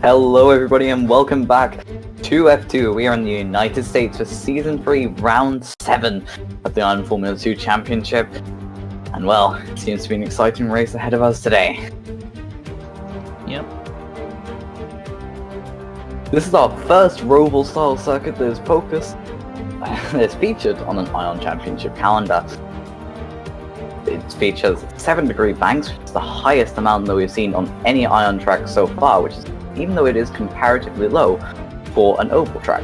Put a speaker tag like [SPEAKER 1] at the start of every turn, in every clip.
[SPEAKER 1] Hello everybody and welcome back to F2. We are in the United States for Season 3, Round 7 of the Iron Formula 2 Championship. And well, it seems to be an exciting race ahead of us today.
[SPEAKER 2] Yep.
[SPEAKER 1] This is our first Roval style circuit that is featured on an Ion Championship calendar. It features 7-degree banks, which is the highest amount that we've seen on any Ion track so far, which is even though it is comparatively low for an oval track.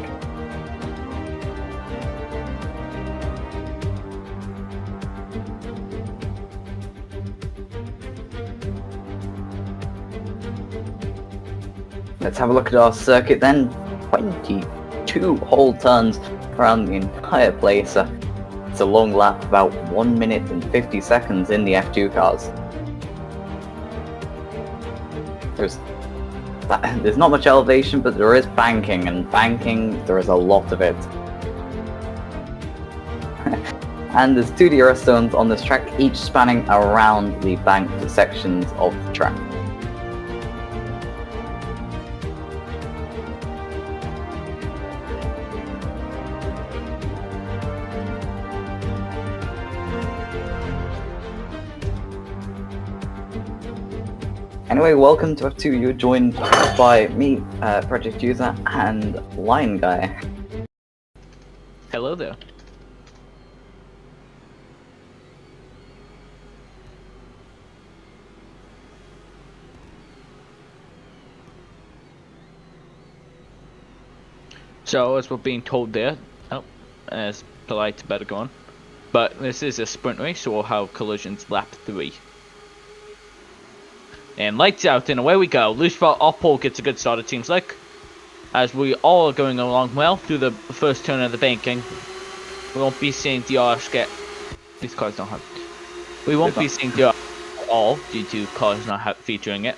[SPEAKER 1] Let's have a look at our circuit then. 22 whole turns around the entire place. It's a long lap, about 1 minute and 50 seconds in the F2 cars. There's not much elevation, but there is banking, and banking, there is a lot of it. And there's 2 DRS zones on this track, each spanning around the banked sections of the track. Anyway, welcome to F2. You're joined by me, Project User, and Lion Guy.
[SPEAKER 2] Hello there. So, as we're being told there, as polite, better go on. But this is a sprint race, so we'll have collisions lap 3. And lights out, and away we go. Loose spot off pole gets a good start, it seems like. As we all are going along well through the first turn of the banking. We won't be seeing DRS get... These cars don't have... We won't be seeing DRS at all, due to cars not featuring it.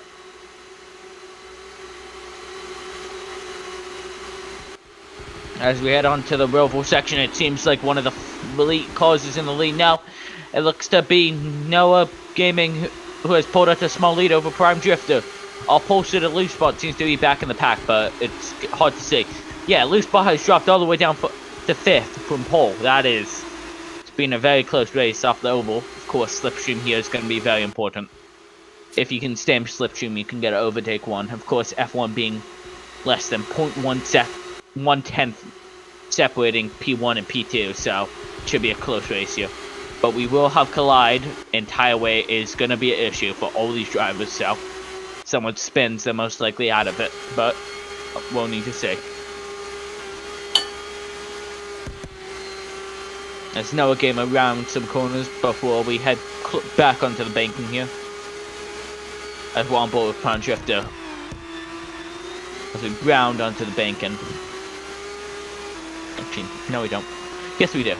[SPEAKER 2] As we head on to the Roval section, it seems like one of the elite cars is in the lead now. It looks to be Noah Gaming, who has pulled out a small lead over Prime Drifter. Our posted a loose spot seems to be back in the pack, but it's hard to see. Yeah, loose spot has dropped all the way down to 5th from pole. It's been a very close race off the oval. Of course, slipstream here is going to be very important. If you can stamp slipstream, you can get an overtake 1. Of course, F1 being less than 0.1 separating P1 and P2, so it should be a close race here. But we will have collide, and tire wear is going to be an issue for all these drivers, so someone spins, they're most likely out of it, but we'll need to see. There's Noah Game around some corners before we head back onto the banking here. As we're on board with Prime Drifter. As we ground onto the banking. Actually, no we don't. Yes we do.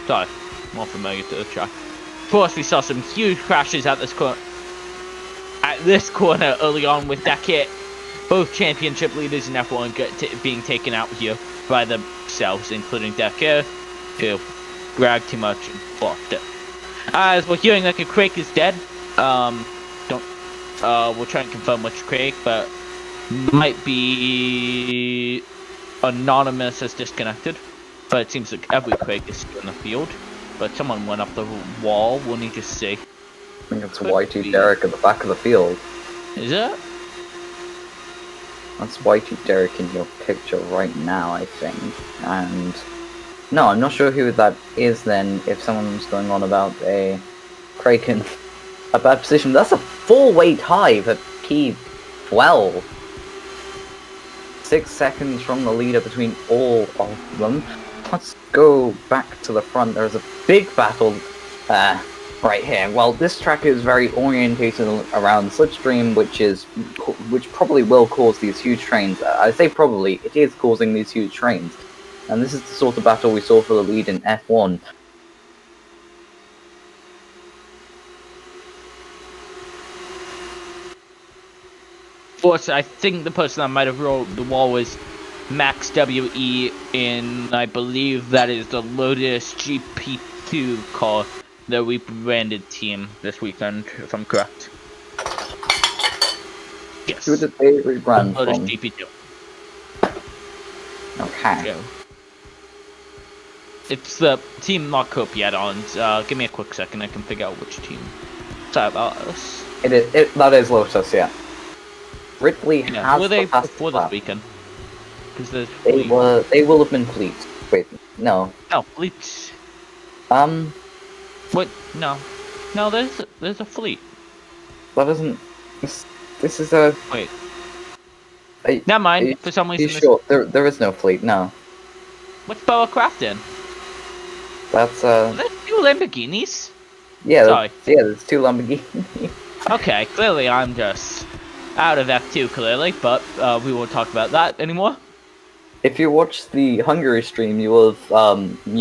[SPEAKER 2] Sorry. More familiar to the track. Of course, we saw some huge crashes at this corner early on with Dakar. Both championship leaders in F1 being taken out here by themselves, including Dakar, who bragged too much and blocked it. As we're hearing like a Craig is dead. We'll try and confirm which Craig, but might be anonymous as disconnected. But it seems like every Craig is still in the field. But someone went up the wall, we'll need to see.
[SPEAKER 1] I think it's YT Derek at the back of the field.
[SPEAKER 2] Is it?
[SPEAKER 1] That's YT Derek in your picture right now, I think. And no, I'm not sure who that is then, if someone's going on about a Kraken. A bad position. That's a 4-way tie for P12. 6 seconds from the leader between all of them. Let's go back to the front. There's a big battle right here. Well, this track is very orientated around slipstream, which probably will cause these huge trains. I say probably, it is causing these huge trains. And this is the sort of battle we saw for the lead in F1.
[SPEAKER 2] Of course, I think the person that might have rolled the wall was Max WE in, I believe that is the Lotus GP2 car, the rebranded team this weekend, if I'm correct. Yes.
[SPEAKER 1] Who did they rebrand
[SPEAKER 2] Oh, there's
[SPEAKER 1] from?
[SPEAKER 2] GP2.
[SPEAKER 1] Okay.
[SPEAKER 2] Go. It's the team not up yet on. Give me a quick second. I can figure out which team. Sorry about this.
[SPEAKER 1] That is Lotus, yeah. Ridley
[SPEAKER 2] Yeah,
[SPEAKER 1] has
[SPEAKER 2] were they
[SPEAKER 1] the fastest
[SPEAKER 2] before this
[SPEAKER 1] lap.
[SPEAKER 2] weekend? Because there's
[SPEAKER 1] They will have been Fleet. Wait, no.
[SPEAKER 2] No, fleets.
[SPEAKER 1] Um,
[SPEAKER 2] Wait, no, no. There's a fleet.
[SPEAKER 1] that isn't. This is a.
[SPEAKER 2] Wait,
[SPEAKER 1] a
[SPEAKER 2] never mind.
[SPEAKER 1] a-
[SPEAKER 2] For some
[SPEAKER 1] are you
[SPEAKER 2] reason,
[SPEAKER 1] sure? There is no Fleet. No.
[SPEAKER 2] what's Boa Craft in?
[SPEAKER 1] That's
[SPEAKER 2] Are there two Lamborghinis?
[SPEAKER 1] Yeah.
[SPEAKER 2] Sorry.
[SPEAKER 1] There's two Lamborghini.
[SPEAKER 2] Okay, clearly I'm just out of F2 clearly, but we won't talk about that anymore.
[SPEAKER 1] If you watched the Hungary stream, you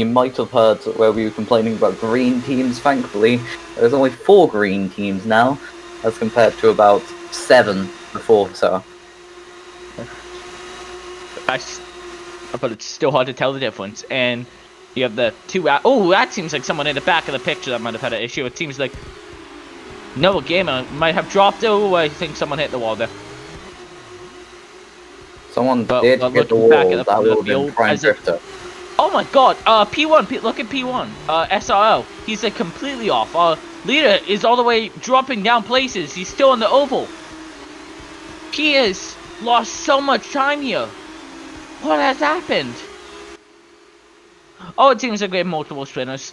[SPEAKER 1] might have heard where we were complaining about green teams. Thankfully, there's only 4 green teams now, as compared to about 7 before. So,
[SPEAKER 2] But it's still hard to tell the difference. And you have the two. Oh, that seems like someone in the back of the picture that might have had an issue. It seems like Noah Gamer might have dropped. Oh, I think someone hit the wall there.
[SPEAKER 1] someone
[SPEAKER 2] But
[SPEAKER 1] did hit the
[SPEAKER 2] looking back
[SPEAKER 1] wall.
[SPEAKER 2] at
[SPEAKER 1] That would have been
[SPEAKER 2] field,
[SPEAKER 1] Prime Drifter.
[SPEAKER 2] Oh my God! P1. Look at P1. SRO. He's like completely off. Leader is all the way dropping down places. He's still in the oval. He has lost so much time here. What has happened? Oh, it seems like we have multiple spinners.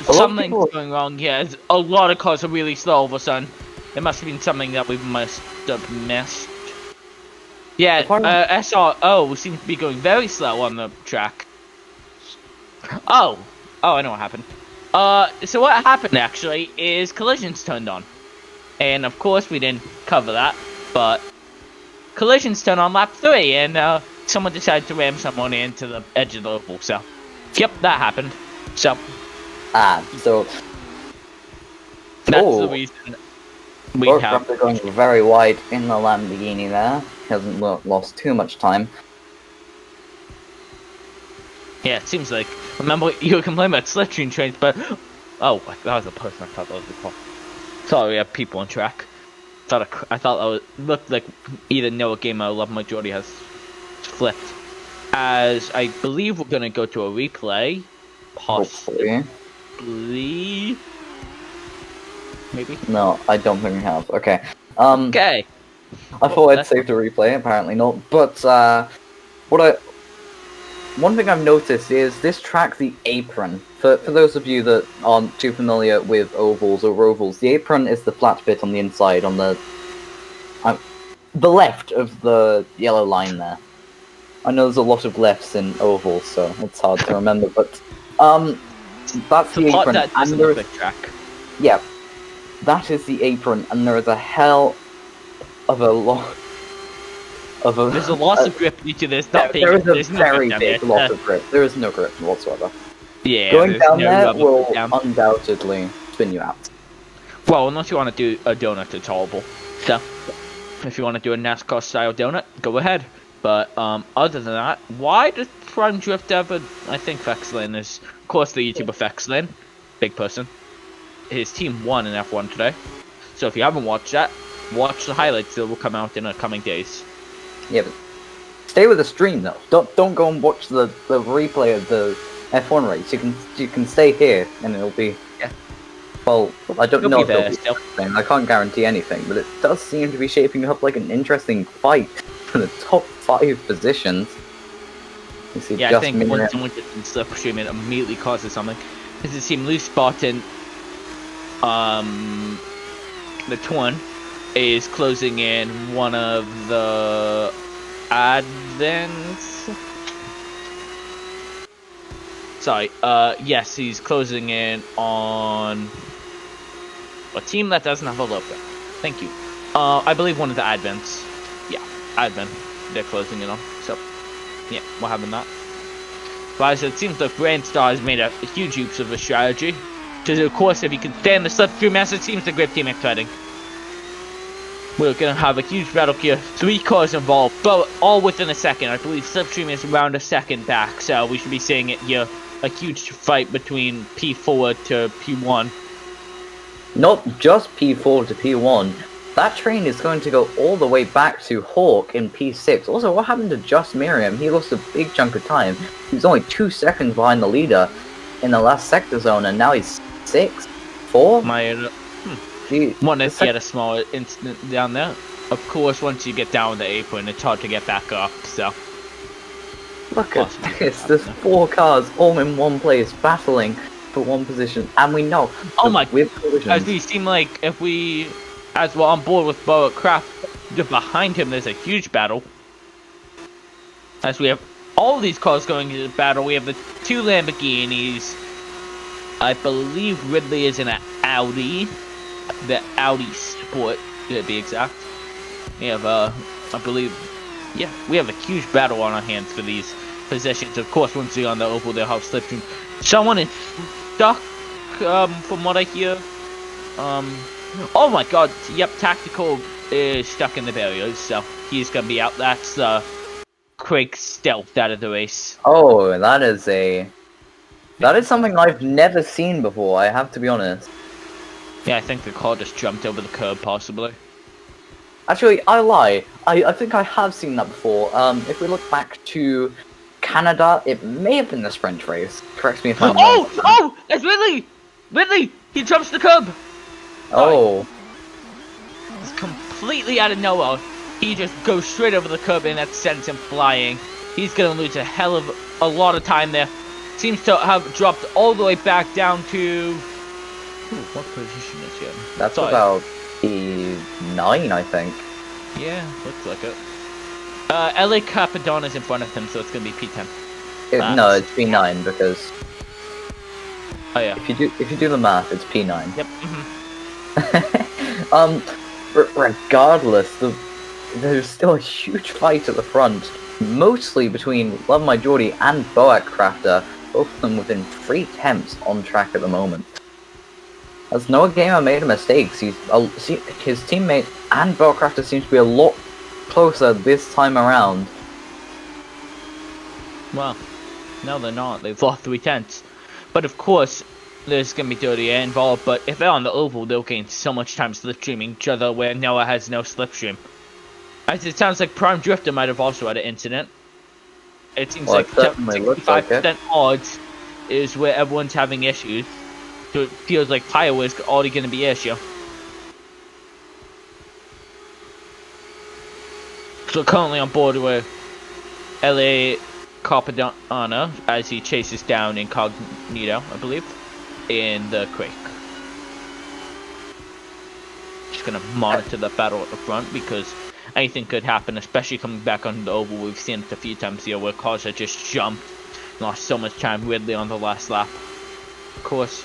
[SPEAKER 2] Something's going wrong here. A lot of cars are really slow all of a sudden. It must have been something that we must have missed. Yeah, SRO seems to be going very slow on the track. Oh, I know what happened. So what happened actually is collisions turned on. And of course we didn't cover that, but collisions turned on lap 3 and someone decided to ram someone into the edge of the oval, so yep, that happened. So
[SPEAKER 1] So
[SPEAKER 2] that's the reason we have
[SPEAKER 1] going very wide in the Lamborghini there. Hasn't lost too much time.
[SPEAKER 2] Yeah, it seems like. Remember, you were complaining about slipstream trains, but oh, that was a person. I thought that was the call. Sorry, we have people on track. I thought that looked like either Noah Gamer or Love Majority has flipped. As I believe we're gonna go to a replay, possibly. Maybe.
[SPEAKER 1] No, I don't think we have. Okay.
[SPEAKER 2] Okay.
[SPEAKER 1] I thought I'd saved a replay. Apparently not. But one thing I've noticed is this track, the apron. For those of you that aren't too familiar with ovals or rovals, the apron is the flat bit on the inside, on the left of the yellow line there. I know there's a lot of lefts in ovals, so it's hard to remember, but that's the apron.
[SPEAKER 2] And there's a track.
[SPEAKER 1] Yeah, that is the apron, and there is a hell of a lot. There's
[SPEAKER 2] a loss of grip due to this.
[SPEAKER 1] There is a very big loss of grip. There is no grip whatsoever.
[SPEAKER 2] Yeah,
[SPEAKER 1] going down there will undoubtedly spin you out.
[SPEAKER 2] Well, unless you want to do a donut, it's horrible. So, if you want to do a NASCAR style donut, go ahead. But other than that, why does Prime Drift have a? I think Fexlin is, of course, the YouTuber Fexlin, big person. His team won in F1 today. So if you haven't watched that, watch the highlights that will come out in the coming days.
[SPEAKER 1] Yeah, but stay with the stream though. Don't go and watch the replay of the F1 race. You can stay here and it'll be.
[SPEAKER 2] Yeah.
[SPEAKER 1] Well, I don't know if
[SPEAKER 2] there
[SPEAKER 1] it'll be. I can't guarantee anything, but it does seem to be shaping up like an interesting fight for the top 5 positions. You see,
[SPEAKER 2] yeah, I think once someone gets in slipstream, it immediately causes something. Because it seems loose spot in the twin is closing in one of the advents. Sorry, yes, he's closing in on a team that doesn't have a logo. Thank you. I believe one of the advents. Yeah, advent. They're closing in on. So, yeah, we're having that. But it seems like Brandstar has made a huge use of a strategy. Because, of course, if you can stand the slipstream as it seems the grip team is fighting. We're going to have a huge battle here. 3 cars involved, but all within a second. I believe slipstream is around a second back, so we should be seeing it here. A huge fight between P4 to P1.
[SPEAKER 1] Not just P4 to P1. that train is going to go all the way back to Hawk in P6. Also, what happened to Just Miriam? He lost a big chunk of time. He was only 2 seconds behind the leader in the last sector zone, and now he's 6? 4?
[SPEAKER 2] Wanted to get a small incident down there. Of course, once you get down the apron, it's hard to get back up, so...
[SPEAKER 1] Look at this, there's 4 cars all in one place, battling for one position, and we know...
[SPEAKER 2] Oh my...
[SPEAKER 1] collisions.
[SPEAKER 2] As we seem like, if we... As we're on board with Boa Craft, just behind him there's a huge battle. As we have all these cars going into the battle, we have the 2 Lamborghinis. I believe Ridley is in an Audi. The Audi Sport, to be exact. We have, I believe... Yeah, we have a huge battle on our hands for these positions. Of course, once we're on the oval, they'll have slipstream. Someone is stuck, from what I hear. Oh my god, yep, Tactical is stuck in the barriers, so he's gonna be out. That's, Craig stealthed out of the race.
[SPEAKER 1] Oh, that is something I've never seen before, I have to be honest.
[SPEAKER 2] Yeah, I think the car just jumped over the curb, possibly.
[SPEAKER 1] Actually, I lie. I think I have seen that before. If we look back to Canada, it may have been the sprint race. Correct me if I'm wrong.
[SPEAKER 2] Oh! It's Ridley! Ridley! He jumps the curb!
[SPEAKER 1] Oh.
[SPEAKER 2] It's completely out of nowhere. He just goes straight over the curb and that sends him flying. He's gonna lose a hell of a lot of time there. Seems to have dropped all the way back down to... Ooh, what position is he in?
[SPEAKER 1] That's about P9, I think.
[SPEAKER 2] Yeah, looks like it. LA Capadonna's in front of him, so it's gonna be P10.
[SPEAKER 1] No, it's P9 because...
[SPEAKER 2] Oh yeah.
[SPEAKER 1] If you do the math, it's P9.
[SPEAKER 2] Yep.
[SPEAKER 1] Regardless, there's still a huge fight at the front, mostly between Love My Geordie and Boak Crafter, both of them within 3 tenths on track at the moment. As Noah Gamer made a mistake, his teammate and Boak Crafter seems to be a lot closer this time around.
[SPEAKER 2] Well, no they're not, they've lost 3 tenths. But of course, there's going to be dirty air involved, but if they're on the oval, they'll gain so much time slipstreaming each other where Noah has no slipstream. As it sounds like Prime Drifter might have also had an incident. It seems like 65% odds is where everyone's having issues. So it feels like Pyre was already going to be an issue. So currently on board with LA Capadonna as he chases down Incognito, I believe, in the creek. Just gonna monitor the battle at the front because anything could happen, especially coming back on the oval. We've seen it a few times here where cars have just jumped, lost so much time Ridley on the last lap. Of course,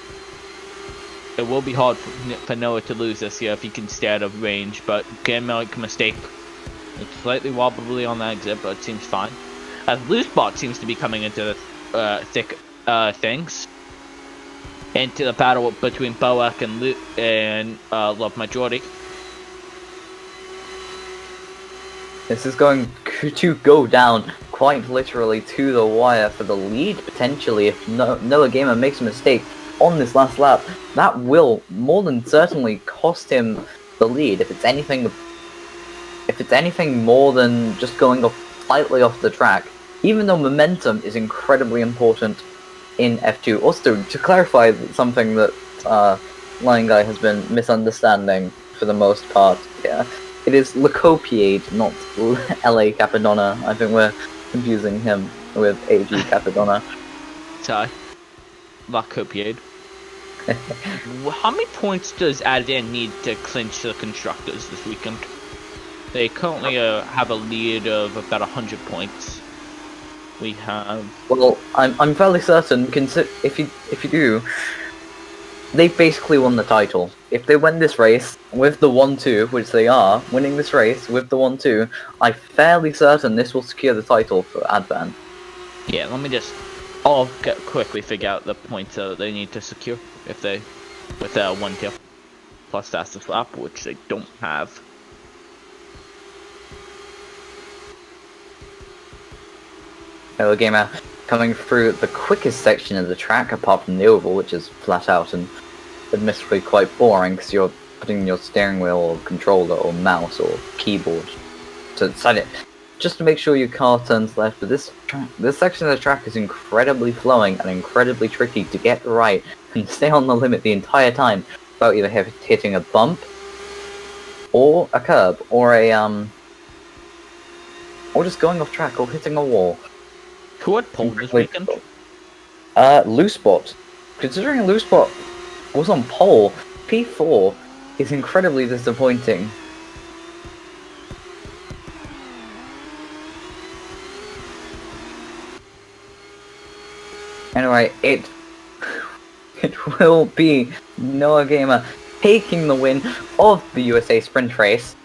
[SPEAKER 2] it will be hard for Noah to lose this year if he can stay out of range, but can make a mistake. It's slightly wobbly on the exit, but it seems fine. As Loose Bot seems to be coming into the thick things. Into the battle between Boak and Love Majority.
[SPEAKER 1] This is going to go down quite literally to the wire for the lead, potentially, if Noah Gamer makes a mistake on this last lap. That will more than certainly cost him the lead, if it's anything more than just going off slightly off the track, even though momentum is incredibly important in F2. Also, to clarify something that Lion Guy has been misunderstanding for the most part here, it is Lacopiade, not LA Capadonna. I think we're confusing him with AG Capadonna.
[SPEAKER 2] Sorry. Lacopiade. How many points does Advan need to clinch the Constructors this weekend? They currently have a lead of about 100 points. We have...
[SPEAKER 1] Well, I'm fairly certain, if you do, they basically won the title. If they win this race with the 1-2, which they are, winning this race with the 1-2, I'm fairly certain this will secure the title for Advan.
[SPEAKER 2] Yeah, let me just... I'll quickly figure out the points they need to secure if they... with 1-2. Plus fastest lap, which they don't have.
[SPEAKER 1] Hello Gamer, coming through the quickest section of the track, apart from the oval, which is flat out and admittedly quite boring, because you're putting your steering wheel or controller or mouse or keyboard to decide it. Just to make sure your car turns left, but this section of the track is incredibly flowing and incredibly tricky to get right and stay on the limit the entire time without either hitting a bump or a curb or or just going off track or hitting a wall.
[SPEAKER 2] Who had pole this weekend?
[SPEAKER 1] Loosebot. Considering Loosebot was on pole, P4 is incredibly disappointing. Anyway, it will be Noah Gamer taking the win of the USA Sprint Race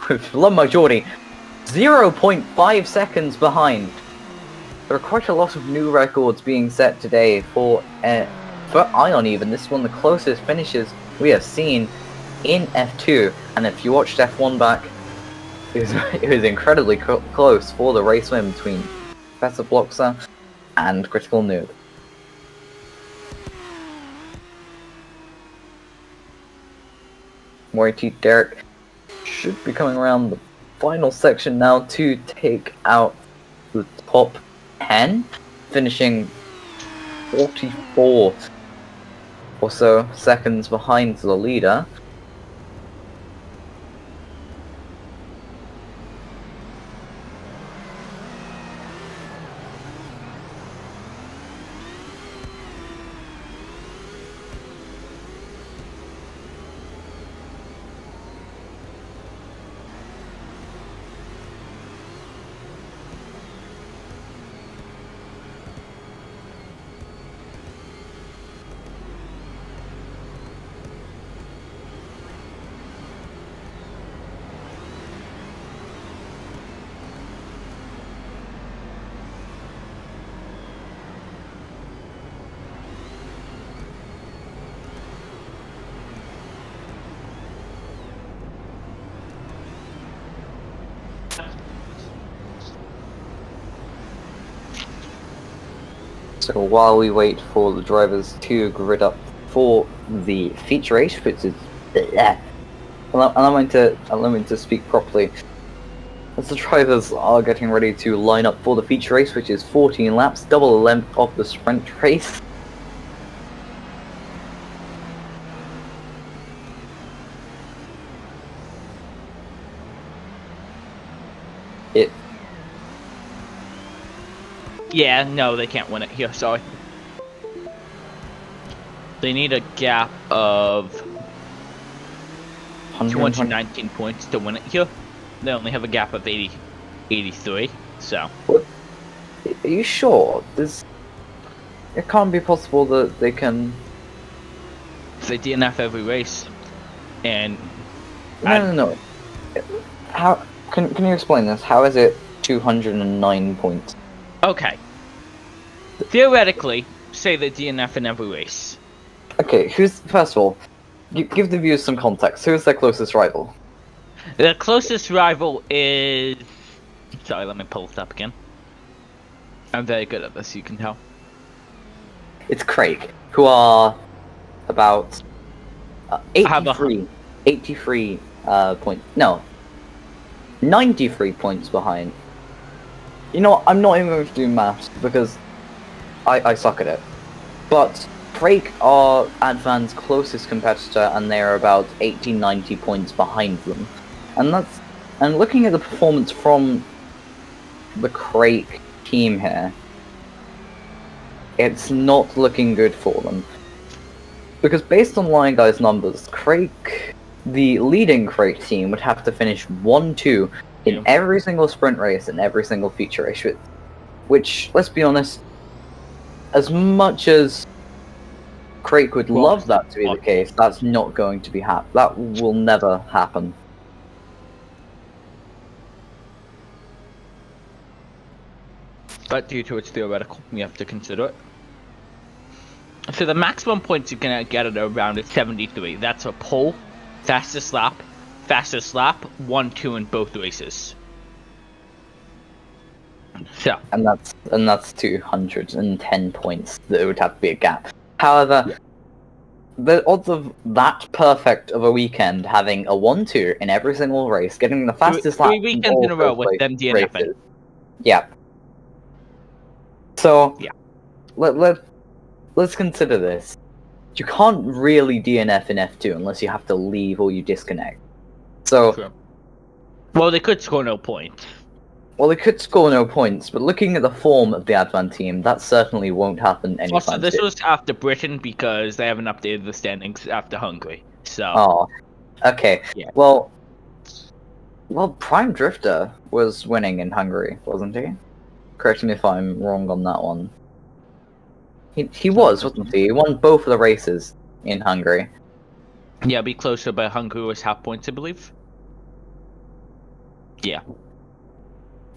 [SPEAKER 1] with La Majority 0.5 seconds behind. There are quite a lot of new records being set today for Ion even. This is one of the closest finishes we have seen in F2, and if you watched F1 back, it was incredibly close for the race win between Professor Bloxer and Critical Noob. Morty Derek should be coming around the final section now to take out the top 10, finishing 44 or so seconds behind the leader. So while we wait for the drivers to grid up for the feature race, which is allow me to speak properly. As the drivers are getting ready to line up for the feature race, which is 14 laps, double the length of the sprint race.
[SPEAKER 2] Yeah, no, they can't win it here, sorry. They need a gap of 219 points to win it here. They only have a gap of 83, so.
[SPEAKER 1] What? Are you sure? It can't be possible that they can...
[SPEAKER 2] They DNF every race. And...
[SPEAKER 1] No. How... Can you explain this? How is it 209 points?
[SPEAKER 2] Okay. Theoretically, say they DNF in every race.
[SPEAKER 1] Okay, first of all, give the viewers some context. Who's their closest rival?
[SPEAKER 2] The closest rival is... Sorry, let me pull it up again. I'm very good at this, you can tell.
[SPEAKER 1] It's Craig, who are about 83 points. No, 93 points behind. You know what, I'm not even going to do maths because I suck at it. But Craig are Advan's closest competitor, and they are about 80-90 points behind them. And looking at the performance from the Craig team here, it's not looking good for them. Because based on Lion Guy's numbers, the leading Craig team would have to finish 1-2 in every single sprint race and every single feature race, which, let's be honest, as much as Craig would love that to be the case, that's not going to be that will never happen.
[SPEAKER 2] But due to its theoretical, we have to consider it. So the maximum points you can get at a round is 73. That's a pole, fastest lap, 1-2 in both races. So.
[SPEAKER 1] And that's 210 points. That would have to be a gap. However, the odds of that perfect of a weekend having a 1-2 in every single race, getting the fastest lap
[SPEAKER 2] Three
[SPEAKER 1] in
[SPEAKER 2] weekends
[SPEAKER 1] all
[SPEAKER 2] in a row
[SPEAKER 1] those
[SPEAKER 2] with them DNFing.
[SPEAKER 1] races. Yeah. So,
[SPEAKER 2] Yeah.
[SPEAKER 1] let's consider this. You can't really DNF in F2 unless you have to leave or you disconnect. So,
[SPEAKER 2] True. Well, they could score no points.
[SPEAKER 1] well, they could score no points, but looking at the form of the Advan team, that certainly won't happen anytime
[SPEAKER 2] Also, this
[SPEAKER 1] soon.
[SPEAKER 2] was after Britain because they haven't updated the standings after Hungary. So,
[SPEAKER 1] Oh, okay.
[SPEAKER 2] Yeah.
[SPEAKER 1] Well, Prime Drifter was winning in Hungary, wasn't he? Correct me if I'm wrong on that one. He was, wasn't he? He won both of the races in Hungary.
[SPEAKER 2] yeah, be closer, but Hungary was half points, I believe. Yeah.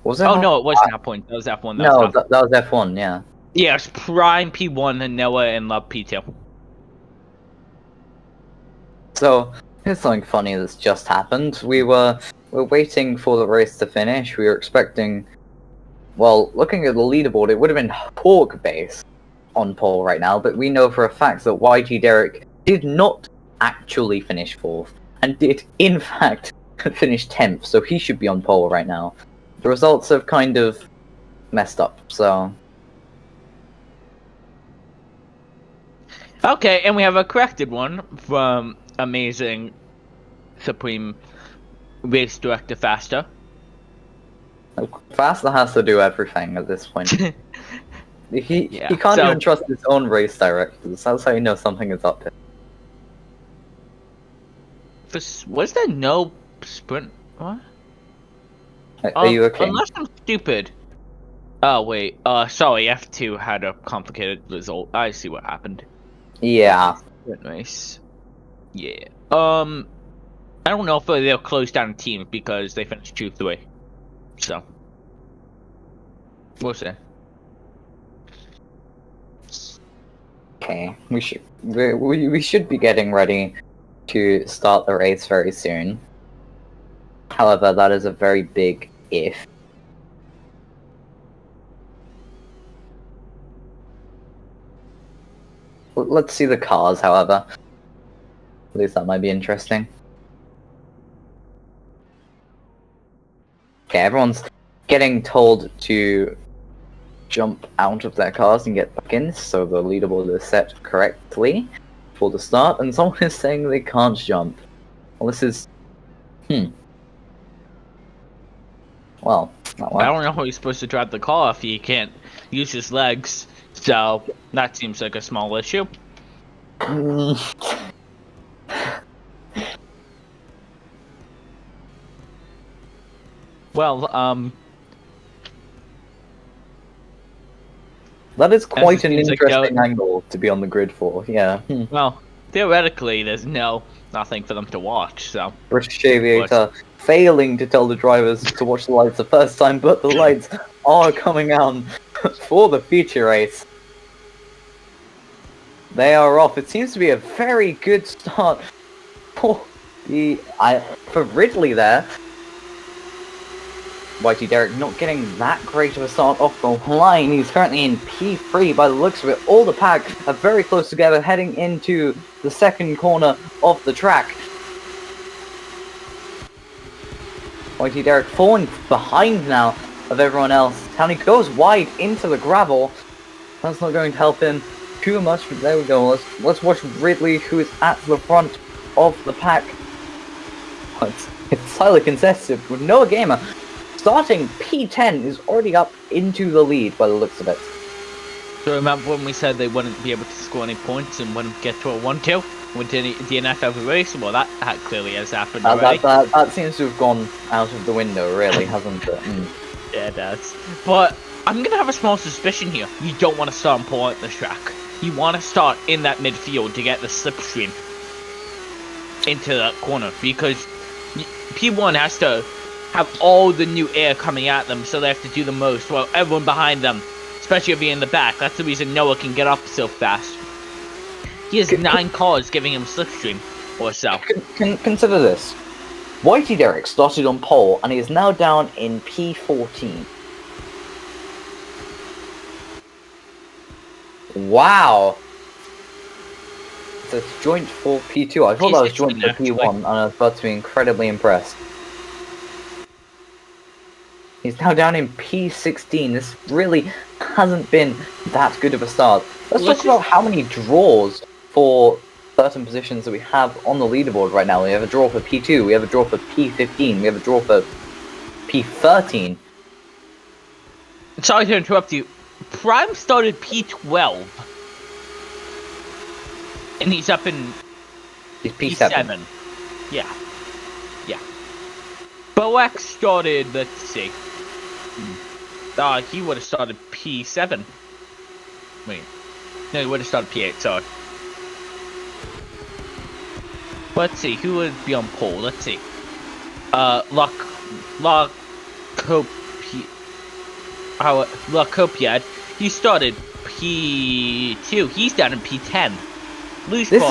[SPEAKER 1] Was it?
[SPEAKER 2] Oh, no, it wasn't half points. That was F1. That was
[SPEAKER 1] No,
[SPEAKER 2] half.
[SPEAKER 1] that was F1, yeah.
[SPEAKER 2] Yeah, it's Prime P1 and Noah and Love P2.
[SPEAKER 1] So, here's something funny that's just happened. We're waiting for the race to finish. We were expecting... Well, looking at the leaderboard, it would have been Hawk Base on pole right now, but we know for a fact that YT Derek did not actually finish 4th, and did, in fact, finish 10th, so he should be on pole right now. The results have kind of messed up, so...
[SPEAKER 2] Okay, and we have a corrected one from amazing Supreme Race Director Faster.
[SPEAKER 1] Faster has to do everything at this point. He can't
[SPEAKER 2] so-
[SPEAKER 1] even trust his own race directors. That's how you know something is up there.
[SPEAKER 2] Was there no sprint? What?
[SPEAKER 1] Are you okay?
[SPEAKER 2] Unless I'm stupid. Oh, wait. Sorry, F2 had a complicated result. I see what happened.
[SPEAKER 1] Yeah.
[SPEAKER 2] Sprint race. Yeah. I don't know if they'll close down teams because they finished 2-3. So. We'll see.
[SPEAKER 1] Okay. We should be getting ready to start the race very soon. However, that is a very big if. Let's see the cars, however. At least that might be interesting. Okay, everyone's getting told to jump out of their cars and get back in, so the leaderboard is set correctly for the start, and someone is saying they can't jump. Well, this is... Well, that
[SPEAKER 2] I don't know how he's supposed to drive the car if he can't use his legs. So, that seems like a small issue. Well,
[SPEAKER 1] that is quite an
[SPEAKER 2] seems like
[SPEAKER 1] interesting angle to be on the grid for, yeah.
[SPEAKER 2] well, theoretically, there's nothing for them to watch, so.
[SPEAKER 1] British Aviator failing to tell the drivers to watch the lights the first time, but the lights are coming on for the feature race. They are off. It seems to be a very good start for for Ridley there. YT Derek not getting that great of a start off the line. He's currently in P3 by the looks of it. All the pack are very close together heading into the second corner of the track. YT Derek falling behind now of everyone else. And he goes wide into the gravel. That's not going to help him too much, but there we go. Let's watch Ridley, who is at the front of the pack. It's highly contested with Noah Gamer starting P10 is already up into the lead by the looks of it.
[SPEAKER 2] So remember when we said they wouldn't be able to score any points and wouldn't get to a 1-2 with DNF every race? Well, that clearly has happened already.
[SPEAKER 1] That seems to have gone out of the window, really, hasn't it?
[SPEAKER 2] Yeah, it does. But I'm going to have a small suspicion here. You don't want to start on pole at this track. You want to start in that midfield to get the slipstream into that corner, because P1 has to have all the new air coming at them, so they have to do the most while everyone behind them, especially if you're in the back. That's the reason Noah can get up so fast. He has 9 cars giving him slipstream or so.
[SPEAKER 1] Consider this. YT Derek started on pole and he is now down in P14. Wow. it's a joint for P2. I thought that was joint for
[SPEAKER 2] P16
[SPEAKER 1] P1, and I was about to be incredibly impressed. He's now down in P16. This really hasn't been that good of a start. Let's talk about how many draws for certain positions that we have on the leaderboard right now. We have a draw for P2, we have a draw for P15, we have a draw for P13.
[SPEAKER 2] Sorry to interrupt you. Prime started P12. And he's up in
[SPEAKER 1] He's P7.
[SPEAKER 2] Yeah. Yeah. Boax started, let's see. He would have started P7. Wait. No, he would have started P8, sorry. Let's see, who would be on pole? Let's see. Lacopiad. He started P2. He's down in P10.
[SPEAKER 1] This is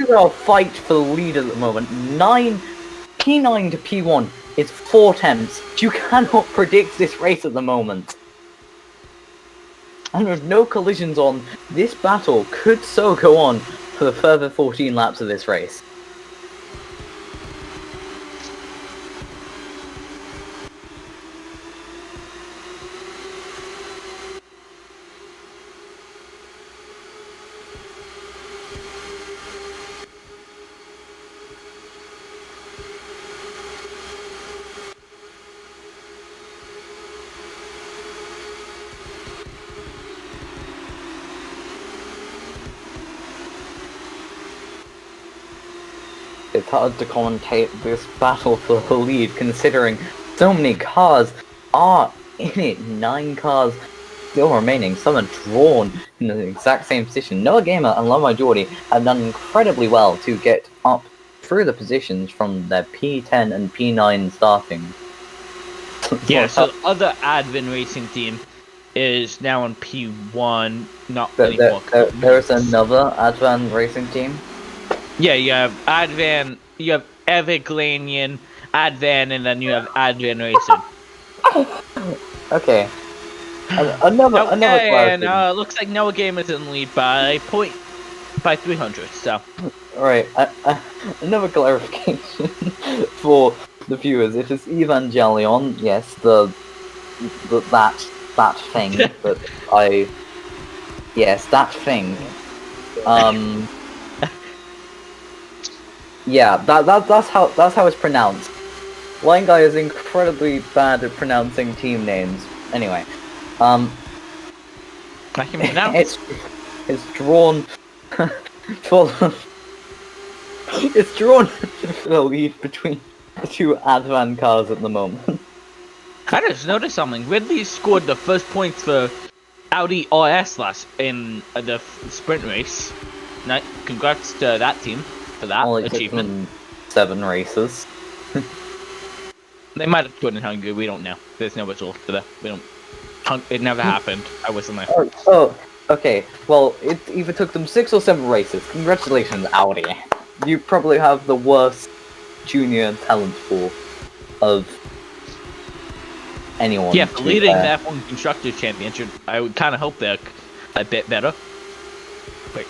[SPEAKER 1] our fight for the lead at the moment. P9 to P1 is 4 attempts. You cannot predict this race at the moment. And with no collisions on, this battle could so go on for the further 14 laps of this race. It's hard to commentate this battle for the lead, considering so many cars are in it. 9 cars still remaining. Some are drawn in the exact same position. Noah Gamer and Love Majority have done incredibly well to get up through the positions from their P10 and P9 starting.
[SPEAKER 2] Yeah, so the other Advent Racing team is now on P1. Not anymore.
[SPEAKER 1] There's another Advan Racing team.
[SPEAKER 2] Yeah, you have Advan, you have Everglanian, Advan, and then you have Advan Racing.
[SPEAKER 1] Okay. Another
[SPEAKER 2] and looks like Noah Game is in the lead by 300. So.
[SPEAKER 1] Alright, another clarification for the viewers. It is Evangelion, yes, that thing that yes, that thing. Yeah, that's how it's pronounced. Line Guy is incredibly bad at pronouncing team names. Anyway,
[SPEAKER 2] I can pronounce.
[SPEAKER 1] It's drawn for for the lead between the 2 Advan cars at the moment.
[SPEAKER 2] I just noticed something. Ridley scored the first points for Audi RS in the sprint race. Congrats to that team for that achievement.
[SPEAKER 1] 7 races.
[SPEAKER 2] They might have put in Hungary. We don't know. There's no result for that. We don't. It never happened. I wasn't there.
[SPEAKER 1] Oh, okay. Well, it either took them 6 or 7 races. Congratulations, Audi. You probably have the worst junior talent pool of anyone.
[SPEAKER 2] Yeah, for leading the F1 Constructors Championship, I would kind of hope they're a bit better. Wait,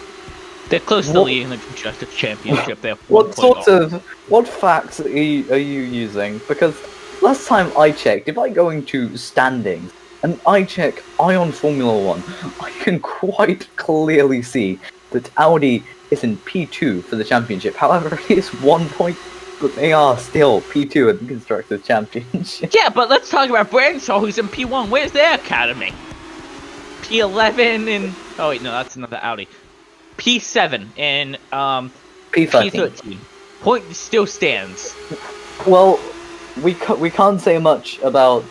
[SPEAKER 2] they're close to leading the Constructors Championship. They're
[SPEAKER 1] what facts are you using? Because last time I checked, if I go into standings and I check Ion Formula 1, I can quite clearly see that Audi is in P2 for the championship. However, it is 1 point, but they are still P2 in the Constructors Championship.
[SPEAKER 2] Yeah, but let's talk about Brandshaw, who's in P1. Where's their academy? P11 and... Oh wait, no, that's another Audi. P7 and P13. Point still stands.
[SPEAKER 1] Well, we can't say much about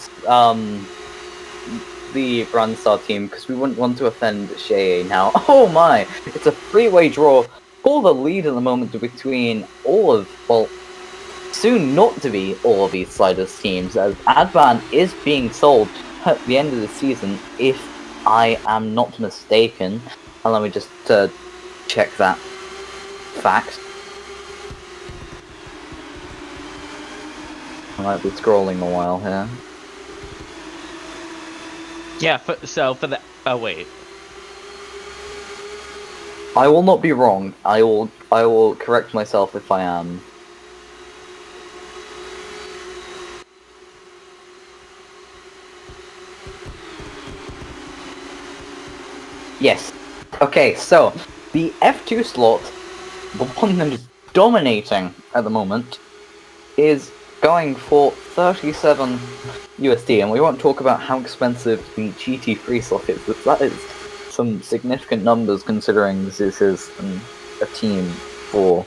[SPEAKER 1] the Brandstar team because we wouldn't want to offend Shea now. Oh my! It's a 3-way draw for the lead at the moment between all of, well, soon not to be all of these Sliders teams, as Advan is being sold at the end of the season, if I am not mistaken. And let me just check that fact. I might be scrolling a while here.
[SPEAKER 2] Yeah, for the... Oh, wait.
[SPEAKER 1] I will not be wrong. I will correct myself if I am. Yes. Okay, so the F2 slot, the one that is dominating at the moment, is going for 37 USD, and we won't talk about how expensive the GT3 slot is, but that is some significant numbers considering this is a team for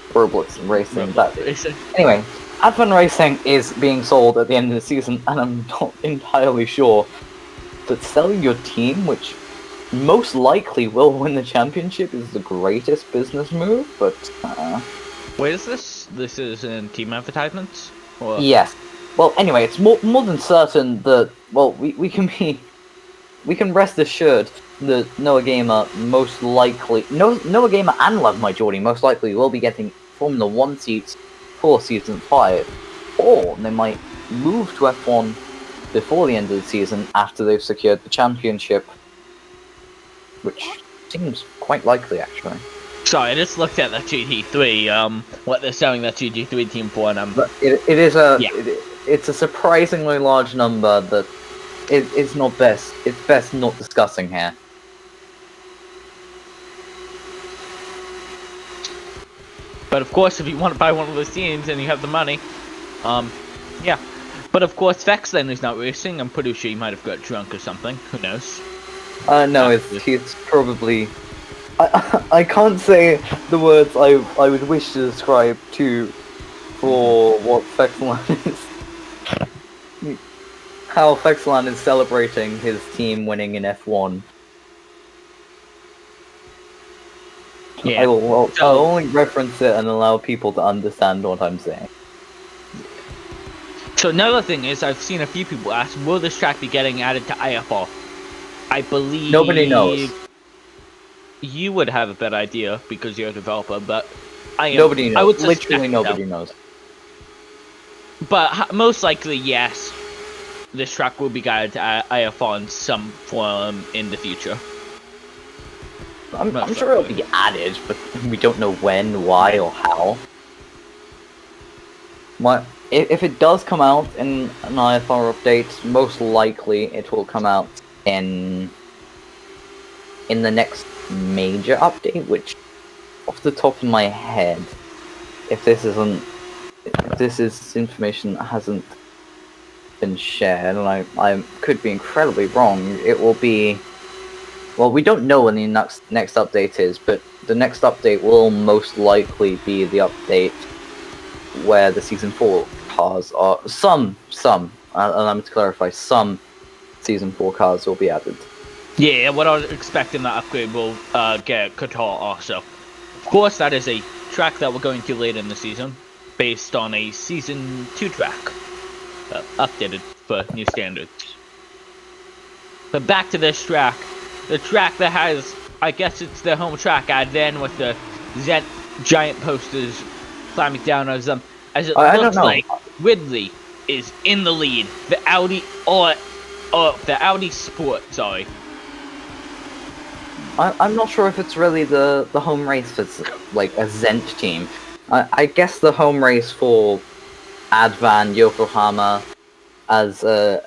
[SPEAKER 1] Roblox Racing. Anyway, Advan Racing is being sold at the end of the season, and I'm not entirely sure that selling your team, which most likely will win the championship, is the greatest business move, but
[SPEAKER 2] Wait, is this? This is in team advertisements? Or...
[SPEAKER 1] Yes. Well, anyway, it's more than certain that, well, we can rest assured that Noah Gamer most likely, Noah Gamer and Love My Geordie most likely will be getting Formula 1 seats for Season 5, or they might move to F1 before the end of the season after they've secured the championship, which seems quite likely, actually.
[SPEAKER 2] Sorry, I just looked at the GT3, what they're selling that GT3 team for, and
[SPEAKER 1] But it's a surprisingly large number that it's best not discussing here.
[SPEAKER 2] But of course, if you want to buy one of those teams and you have the money, yeah. But of course, Vexlen is not racing. I'm pretty sure he might have got drunk or something. Who knows?
[SPEAKER 1] No, it's probably... I can't say the words I would wish to describe for what Vexlan is. How Vexlan is celebrating his team winning in F1.
[SPEAKER 2] Yeah.
[SPEAKER 1] I'll only reference it and allow people to understand what I'm saying.
[SPEAKER 2] So another thing is, I've seen a few people ask, will this track be getting added to IFR? I believe...
[SPEAKER 1] Nobody knows.
[SPEAKER 2] You would have a better idea because you're a developer, but
[SPEAKER 1] nobody knows.
[SPEAKER 2] I would
[SPEAKER 1] Literally nobody knows.
[SPEAKER 2] But most likely, yes, this track will be added to IFR in some form in the future.
[SPEAKER 1] I'm sure it'll be added, but we don't know when, why, or how. If it does come out in an IFR update, most likely it will come out in the next major update, which, off the top of my head, if this is information that hasn't been shared, and I could be incredibly wrong, it will be... Well, we don't know when the next update is, but the next update will most likely be the update where the Season 4 cars are... and I'm to clarify, some Season 4 cars will be added.
[SPEAKER 2] Yeah, what I was expecting that upgrade will get Qatar also. Of course, that is a track that we're going to later in the season, based on a Season 2 track, updated for new standards. But back to this track. The track that has, I guess it's their home track, added in with the Zent giant posters climbing down as them. As it looks like Ridley is in the lead. The Audi, the Audi Sport, sorry.
[SPEAKER 1] I'm not sure if it's really the home race that's like a Zent team. I guess the home race for Advan Yokohama as a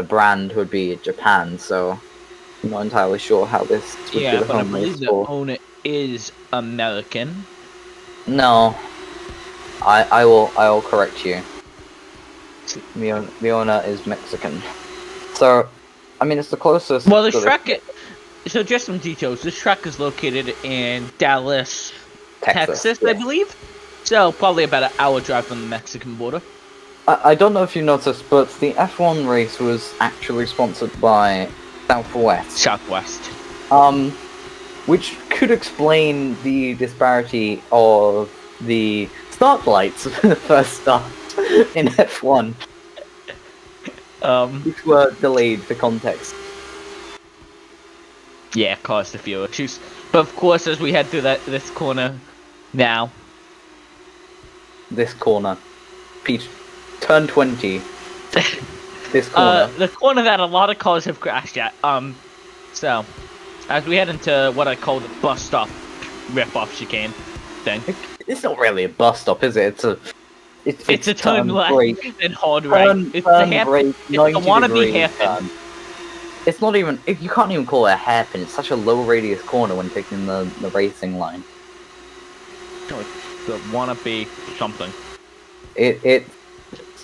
[SPEAKER 1] brand would be Japan, so I'm not entirely sure how this would be the home race. Yeah, but I believe the
[SPEAKER 2] owner is American.
[SPEAKER 1] No. I will correct you. The owner is Mexican. So, I mean, it's the closest...
[SPEAKER 2] Well, the track... So, just some details. This track is located in Dallas, Texas, yeah. I believe. So, probably about an hour drive from the Mexican border.
[SPEAKER 1] I don't know if you noticed, but the F1 race was actually sponsored by Southwest. Which could explain the disparity of the start lights for the first start in F1. Which were delayed for context.
[SPEAKER 2] Yeah, caused a few issues. But of course, as we head through this corner now.
[SPEAKER 1] This corner. Pete, turn 20. This corner.
[SPEAKER 2] The corner that a lot of cars have crashed at. So, as we head into what I call the bus stop rip-off chicane thing.
[SPEAKER 1] It's not really a bus stop, is it?
[SPEAKER 2] It's a turn left
[SPEAKER 1] brake.
[SPEAKER 2] and hard right. It's the
[SPEAKER 1] Turn
[SPEAKER 2] hair,
[SPEAKER 1] brake,
[SPEAKER 2] it's the
[SPEAKER 1] 90
[SPEAKER 2] wannabe
[SPEAKER 1] degree
[SPEAKER 2] hairpin.
[SPEAKER 1] turn. It's not even, you can't even call it a hairpin. It's such a low radius corner when taking the racing line.
[SPEAKER 2] No, it's the wannabe something.
[SPEAKER 1] It's
[SPEAKER 2] It's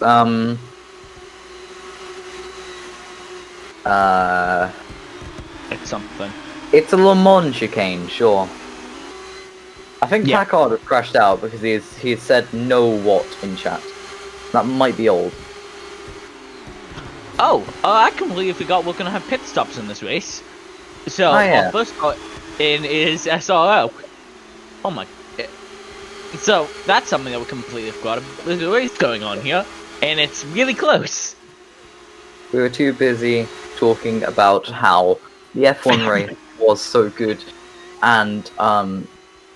[SPEAKER 2] something.
[SPEAKER 1] it's a Le Mans chicane, sure. I think
[SPEAKER 2] Yeah.
[SPEAKER 1] Packard has crashed out because he has said no what in chat. That might be old.
[SPEAKER 2] Oh, I completely forgot we're gonna have pit stops in this race. So
[SPEAKER 1] yeah.
[SPEAKER 2] our first stop in is SRO. Oh my. So that's something that we completely forgot. There's a race going on here, and it's really close.
[SPEAKER 1] We were too busy talking about how the F1 race was so good, and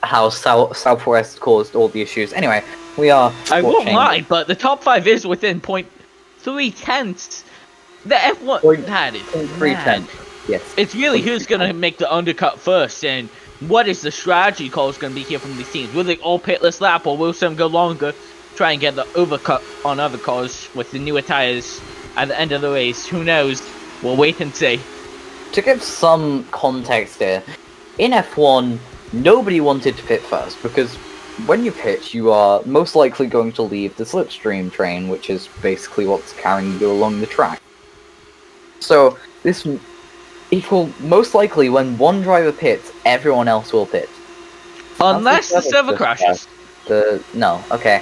[SPEAKER 1] how Southwest caused all the issues. Anyway, we are.
[SPEAKER 2] I won't
[SPEAKER 1] watching-
[SPEAKER 2] lie, but the top 5 is within 0.3 The F1
[SPEAKER 1] Point
[SPEAKER 2] that is
[SPEAKER 1] 3
[SPEAKER 2] mad.
[SPEAKER 1] tenths. Yes.
[SPEAKER 2] It's really who's gonna make the undercut first, and what is the strategy call is gonna be here from these teams? Will they all pit this lap, or will some go longer, try and get the overcut on other cars with the newer tires at the end of the race? Who knows? We'll wait and see.
[SPEAKER 1] To give some context here, in F1, nobody wanted to pit first because when you pit, you are most likely going to leave the slipstream train, which is basically what's carrying you along the track. So this, it will most likely, when one driver pits, everyone else will pit.
[SPEAKER 2] Unless the
[SPEAKER 1] That's
[SPEAKER 2] server crashes.
[SPEAKER 1] No, okay.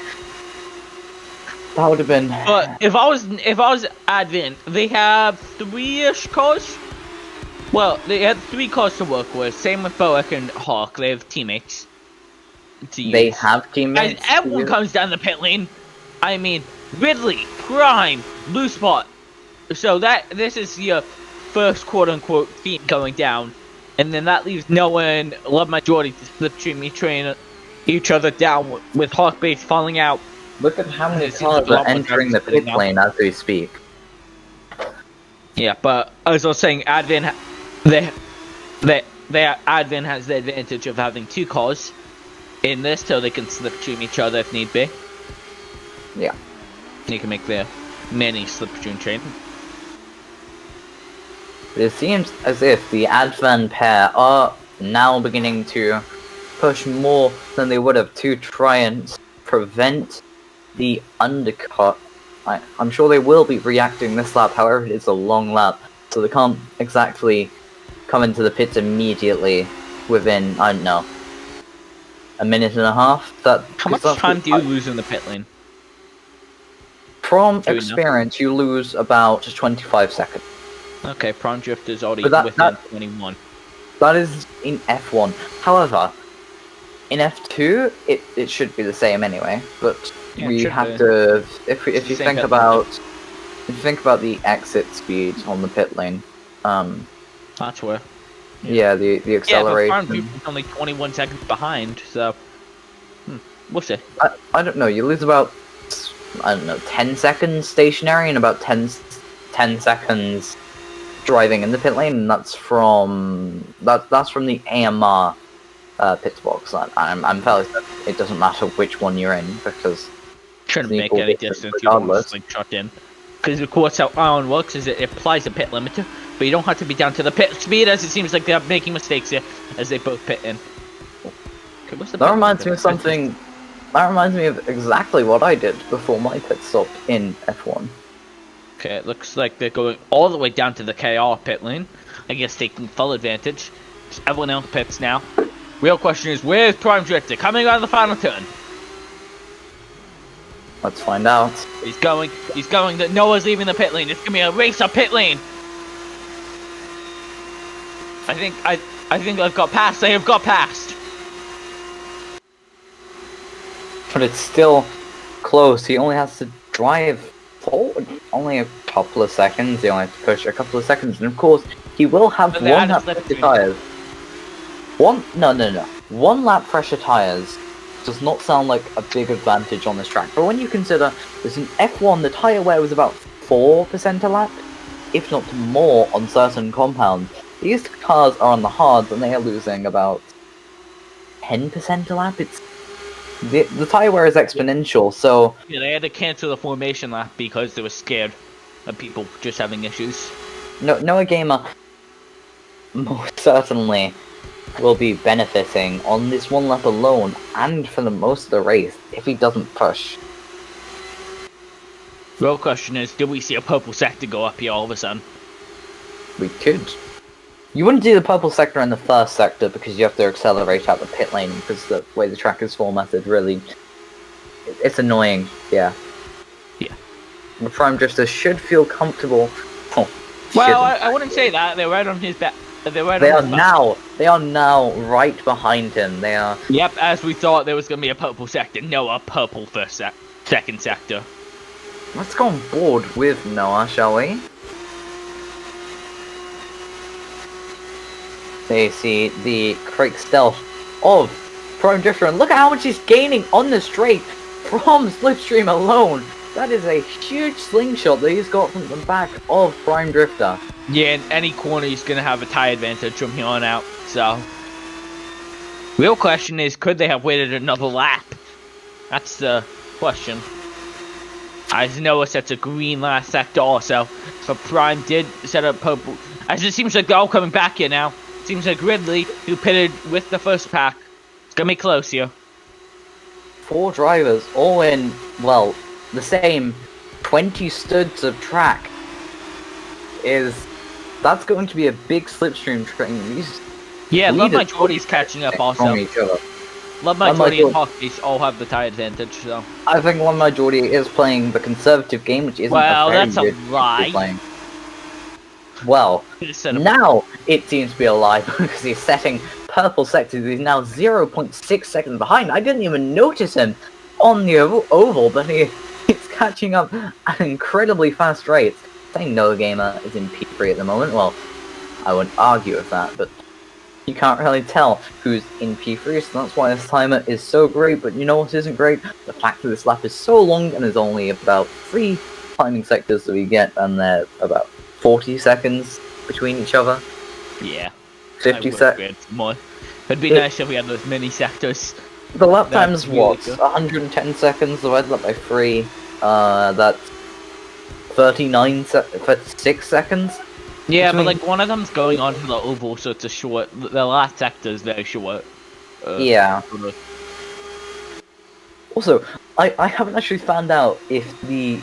[SPEAKER 1] That would have been.
[SPEAKER 2] But if I was Advent, they have 3-ish cars. Well, they had 3 cars to work with. Same with Boak and Hawk. They have teammates to use.
[SPEAKER 1] They have
[SPEAKER 2] And
[SPEAKER 1] teammates.
[SPEAKER 2] everyone comes down the pit lane. I mean, Ridley, Prime, Blue Spot. So this is your first quote-unquote team going down, and then that leaves Noah and Love Majority to slipstream train each other down with Hawk base falling out.
[SPEAKER 1] Look at how many
[SPEAKER 2] It seems
[SPEAKER 1] cars
[SPEAKER 2] like a lot
[SPEAKER 1] are
[SPEAKER 2] more
[SPEAKER 1] entering the
[SPEAKER 2] drivers
[SPEAKER 1] pit
[SPEAKER 2] now.
[SPEAKER 1] lane as we speak.
[SPEAKER 2] Yeah, but as I was saying, Advent Advent has the advantage of having 2 cars in this, so they can slipstream each other if need be.
[SPEAKER 1] Yeah.
[SPEAKER 2] You can make their mini slipstream train.
[SPEAKER 1] It seems as if the Advan pair are now beginning to push more than they would have to try and prevent the undercut. I'm sure they will be reacting this lap, however it's a long lap, so they can't exactly come into the pits immediately within, I don't know, a minute and a half?
[SPEAKER 2] How much time do you lose in the pit lane?
[SPEAKER 1] From
[SPEAKER 2] Do we know?
[SPEAKER 1] experience, you lose about 25 seconds.
[SPEAKER 2] Okay, Prawn Drift is already
[SPEAKER 1] But
[SPEAKER 2] within 21.
[SPEAKER 1] That is in F1. However, in F2, it should be the same anyway. But
[SPEAKER 2] Yeah, it
[SPEAKER 1] we
[SPEAKER 2] should
[SPEAKER 1] have
[SPEAKER 2] be.
[SPEAKER 1] to, if you
[SPEAKER 2] Same
[SPEAKER 1] think
[SPEAKER 2] pit
[SPEAKER 1] about the exit speed on the pit lane,
[SPEAKER 2] That's where.
[SPEAKER 1] yeah, the
[SPEAKER 2] Yeah, but
[SPEAKER 1] acceleration.
[SPEAKER 2] Prawn Drift is only 21 seconds behind, so we'll see.
[SPEAKER 1] I don't know. You lose about, I don't know, 10 seconds stationary and about 10 seconds driving in the pit lane, and that's from the AMR pit box. I'm fairly certain it doesn't matter which one you're in because
[SPEAKER 2] Shouldn't
[SPEAKER 1] it's
[SPEAKER 2] make
[SPEAKER 1] equal
[SPEAKER 2] any
[SPEAKER 1] distance
[SPEAKER 2] distance. You don't
[SPEAKER 1] regardless.
[SPEAKER 2] slingshot in. Because of course how Iron works is it applies a pit limiter, but you don't have to be down to the pit speed, as it seems like they're making mistakes here as they both pit in. Okay, what's the
[SPEAKER 1] That
[SPEAKER 2] pit
[SPEAKER 1] reminds
[SPEAKER 2] limiter?
[SPEAKER 1] me of something. That reminds me of exactly what I did before my pit stop in F1.
[SPEAKER 2] Okay, it looks like they're going all the way down to the KR pit lane. I guess taking full advantage. Everyone else pits now. Real question is, where's Prime Drifter? Coming out of the final turn.
[SPEAKER 1] Let's find out.
[SPEAKER 2] He's going, that Noah's leaving the pit lane. It's gonna be a race up pit lane. I think I've got past. They have got past.
[SPEAKER 1] But it's still close. He only has to drive forward only a couple of seconds. He only has to push a couple of seconds, and of course, he will have
[SPEAKER 2] But they
[SPEAKER 1] one
[SPEAKER 2] added
[SPEAKER 1] lap
[SPEAKER 2] slip
[SPEAKER 1] fresher
[SPEAKER 2] to-
[SPEAKER 1] tires. One lap fresher tires does not sound like a big advantage on this track. But when you consider there's an F1, the tire wear was about 4% a lap, if not more, on certain compounds. These cars are on the hards and they are losing about 10% a lap. It's the tire wear is exponential, so
[SPEAKER 2] Yeah, they had to cancel the formation lap because they were scared of people just having issues.
[SPEAKER 1] Noah Gamer most certainly will be benefiting on this one lap alone, and for the most of the race, if he doesn't push.
[SPEAKER 2] Real question is, did we see a purple sector go up here all of a sudden?
[SPEAKER 1] We could. You wouldn't do the purple sector in the first sector because you have to accelerate out the pit lane because the way the track is formatted really... It's annoying, yeah.
[SPEAKER 2] Yeah.
[SPEAKER 1] The Prime Drifter should feel comfortable. Oh,
[SPEAKER 2] well, I wouldn't say that. They're right on his back. They are
[SPEAKER 1] now right behind him. They are...
[SPEAKER 2] Yep, as we thought there was going to be a purple sector. No, a purple second sector.
[SPEAKER 1] Let's go on board with Noah, shall we? They see the quick stealth of Prime Drifter, and look at how much he's gaining on the straight from Slipstream alone. That is a huge slingshot that he's got from the back of Prime Drifter.
[SPEAKER 2] Yeah, in any corner he's going to have a tire advantage from here on out, so... Real question is, could they have waited another lap? That's the question. As Noah sets a green last sector also, but Prime did set up purple. As it seems like they're all coming back here now. Seems like Ridley, who pitted with the first pack, it's gonna be close here.
[SPEAKER 1] 4 drivers, all in, well, the same 20 studs of track. That's going to be a big slipstream train.
[SPEAKER 2] Yeah, Love My Jordy's catching up also. Love My Jordy and Hawkpiece all have the tire advantage, so.
[SPEAKER 1] I think Love My Jordy is playing the conservative game, which isn't
[SPEAKER 2] well,
[SPEAKER 1] a very
[SPEAKER 2] that's a lie.
[SPEAKER 1] Playing. Well, now it seems to be a lie because he's setting purple sectors. He's now 0.6 seconds behind. I didn't even notice him on the oval, but he's catching up at incredibly fast rates. Saying Noah Gamer is in P3 at the moment. Well, I wouldn't argue with that, but you can't really tell who's in P3, so that's why this timer is so great. But you know what isn't great? The fact that this lap is so long and there's only about 3 timing sectors that we get, and they're about 40 seconds between each other.
[SPEAKER 2] Yeah.
[SPEAKER 1] 50 seconds.
[SPEAKER 2] More. It'd be nice if we had those mini sectors.
[SPEAKER 1] The lap time's what? 110 seconds divided up by 3. That's 36 seconds?
[SPEAKER 2] Yeah, but like one of them's going on to the oval, so it's a short. The last sector is very short.
[SPEAKER 1] Yeah. Also, I haven't actually found out if the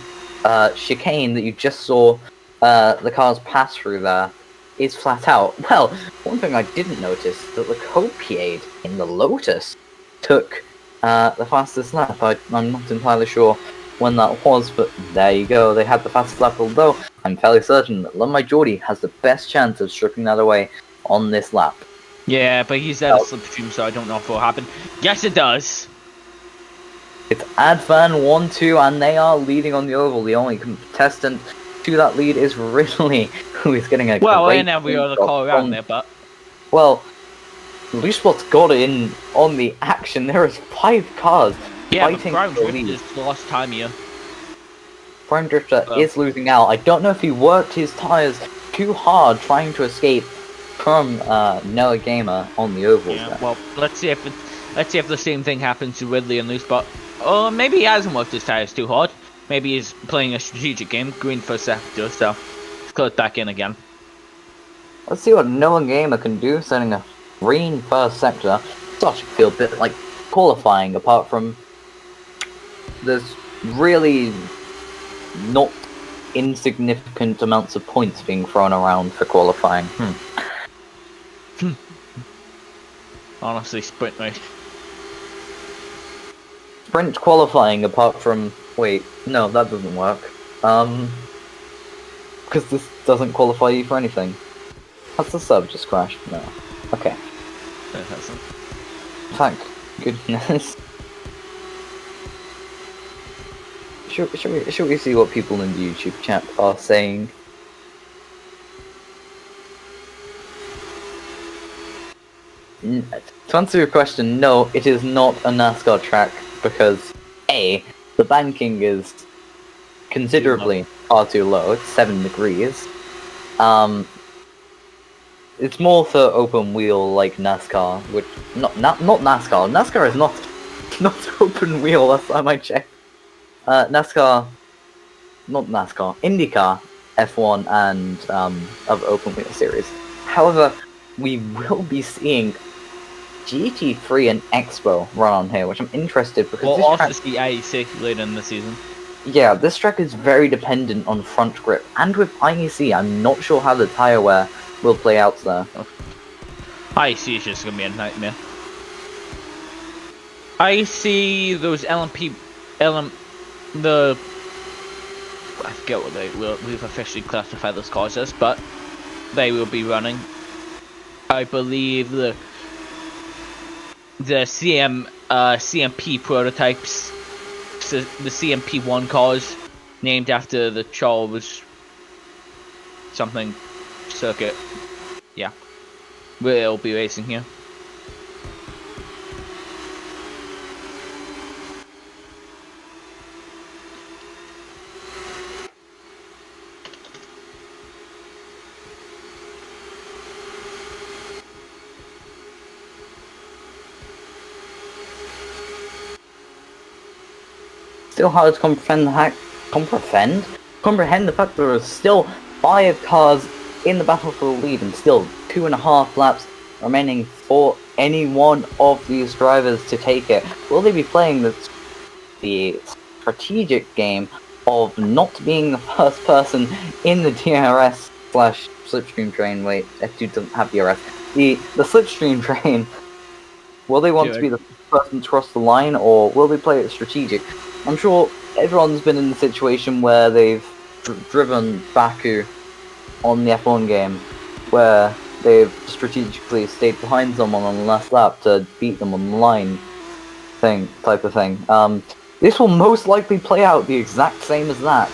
[SPEAKER 1] chicane that you just saw the cars pass through there is flat out. Well, one thing I didn't notice, that the Copiade in the Lotus took the fastest lap. I'm not entirely sure when that was, but there you go, they had the fastest lap, although I'm fairly certain that Love My Jordy has the best chance of stripping that away on this lap.
[SPEAKER 2] Yeah, but he's at a slipstream, so I don't know if it'll happen. Yes, it does!
[SPEAKER 1] It's Advan 1-2, and they are leading on the oval. The only contestant to that lead is Ridley, who is getting a
[SPEAKER 2] well,
[SPEAKER 1] great...
[SPEAKER 2] and every other car around there, but...
[SPEAKER 1] Well, at least what's got in on the action, there is 5 cars fighting
[SPEAKER 2] Prime
[SPEAKER 1] for the lead.
[SPEAKER 2] Drifter's lost time here.
[SPEAKER 1] Prime Drifter is losing out. I don't know if he worked his tyres too hard trying to escape from Noah Gamer on the ovals.
[SPEAKER 2] Yeah, well, let's see if the same thing happens to Ridley and Loose, but maybe he hasn't worked his tyres too hard. Maybe he's playing a strategic game, green first sector, so let's close back in again.
[SPEAKER 1] Let's see what Noah Gamer can do, setting a green first sector. Starting to feel a bit like qualifying, apart from there's really not insignificant amounts of points being thrown around for qualifying.
[SPEAKER 2] Honestly, sprint race.
[SPEAKER 1] Sprint qualifying, apart from... Wait, no, that doesn't work. Because this doesn't qualify you for anything. Has the sub just crashed? No. Okay.
[SPEAKER 2] It hasn't.
[SPEAKER 1] Thank goodness. Should we see what people in the YouTube chat are saying? To answer your question, no, it is not a NASCAR track, because A, the banking is considerably far too low, it's 7 degrees. it's more for open wheel like NASCAR, which not NASCAR. NASCAR is not not open wheel. Last time I checked, NASCAR, not NASCAR, IndyCar, F1, and other open wheel series. However, we will be seeing GT3 and Expo run on here, which I'm interested because
[SPEAKER 2] We'll
[SPEAKER 1] this
[SPEAKER 2] also
[SPEAKER 1] track,
[SPEAKER 2] see IEC later in the season.
[SPEAKER 1] yeah, this track is very dependent on front grip, and with IEC, I'm not sure how the tire wear will play out there.
[SPEAKER 2] IEC is just gonna be a nightmare. I see those LMP, the I forget what we've officially classified those cars as, but they will be running. I believe the CMP prototypes, so the CMP1 cars, named after the Charles something circuit. Yeah, we'll be racing here.
[SPEAKER 1] Still hard to comprehend the fact there are still 5 cars in the battle for the lead and still 2.5 laps remaining for any one of these drivers to take it. Will they be playing the strategic game of not being the first person in the DRS / slipstream train? Wait, F2 doesn't have DRS. The slipstream train. Will they want to be the person to cross the line, or will they play it strategic? I'm sure everyone's been in the situation where they've driven Baku on the F1 game, where they've strategically stayed behind someone on the last lap to beat them on the line, type of thing. This will most likely play out the exact same as that.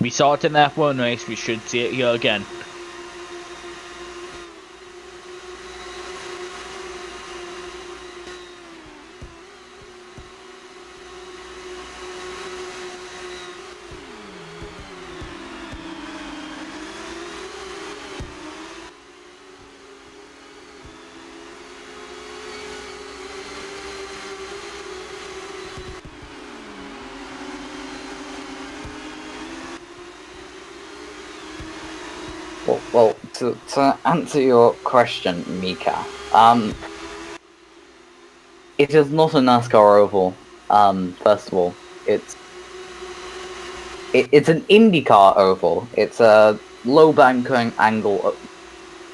[SPEAKER 2] We saw it in the F1 race, we should see it here again.
[SPEAKER 1] Well, to answer your question, Mika, it is not a NASCAR oval. First of all, it's an IndyCar oval. It's a low banking angle.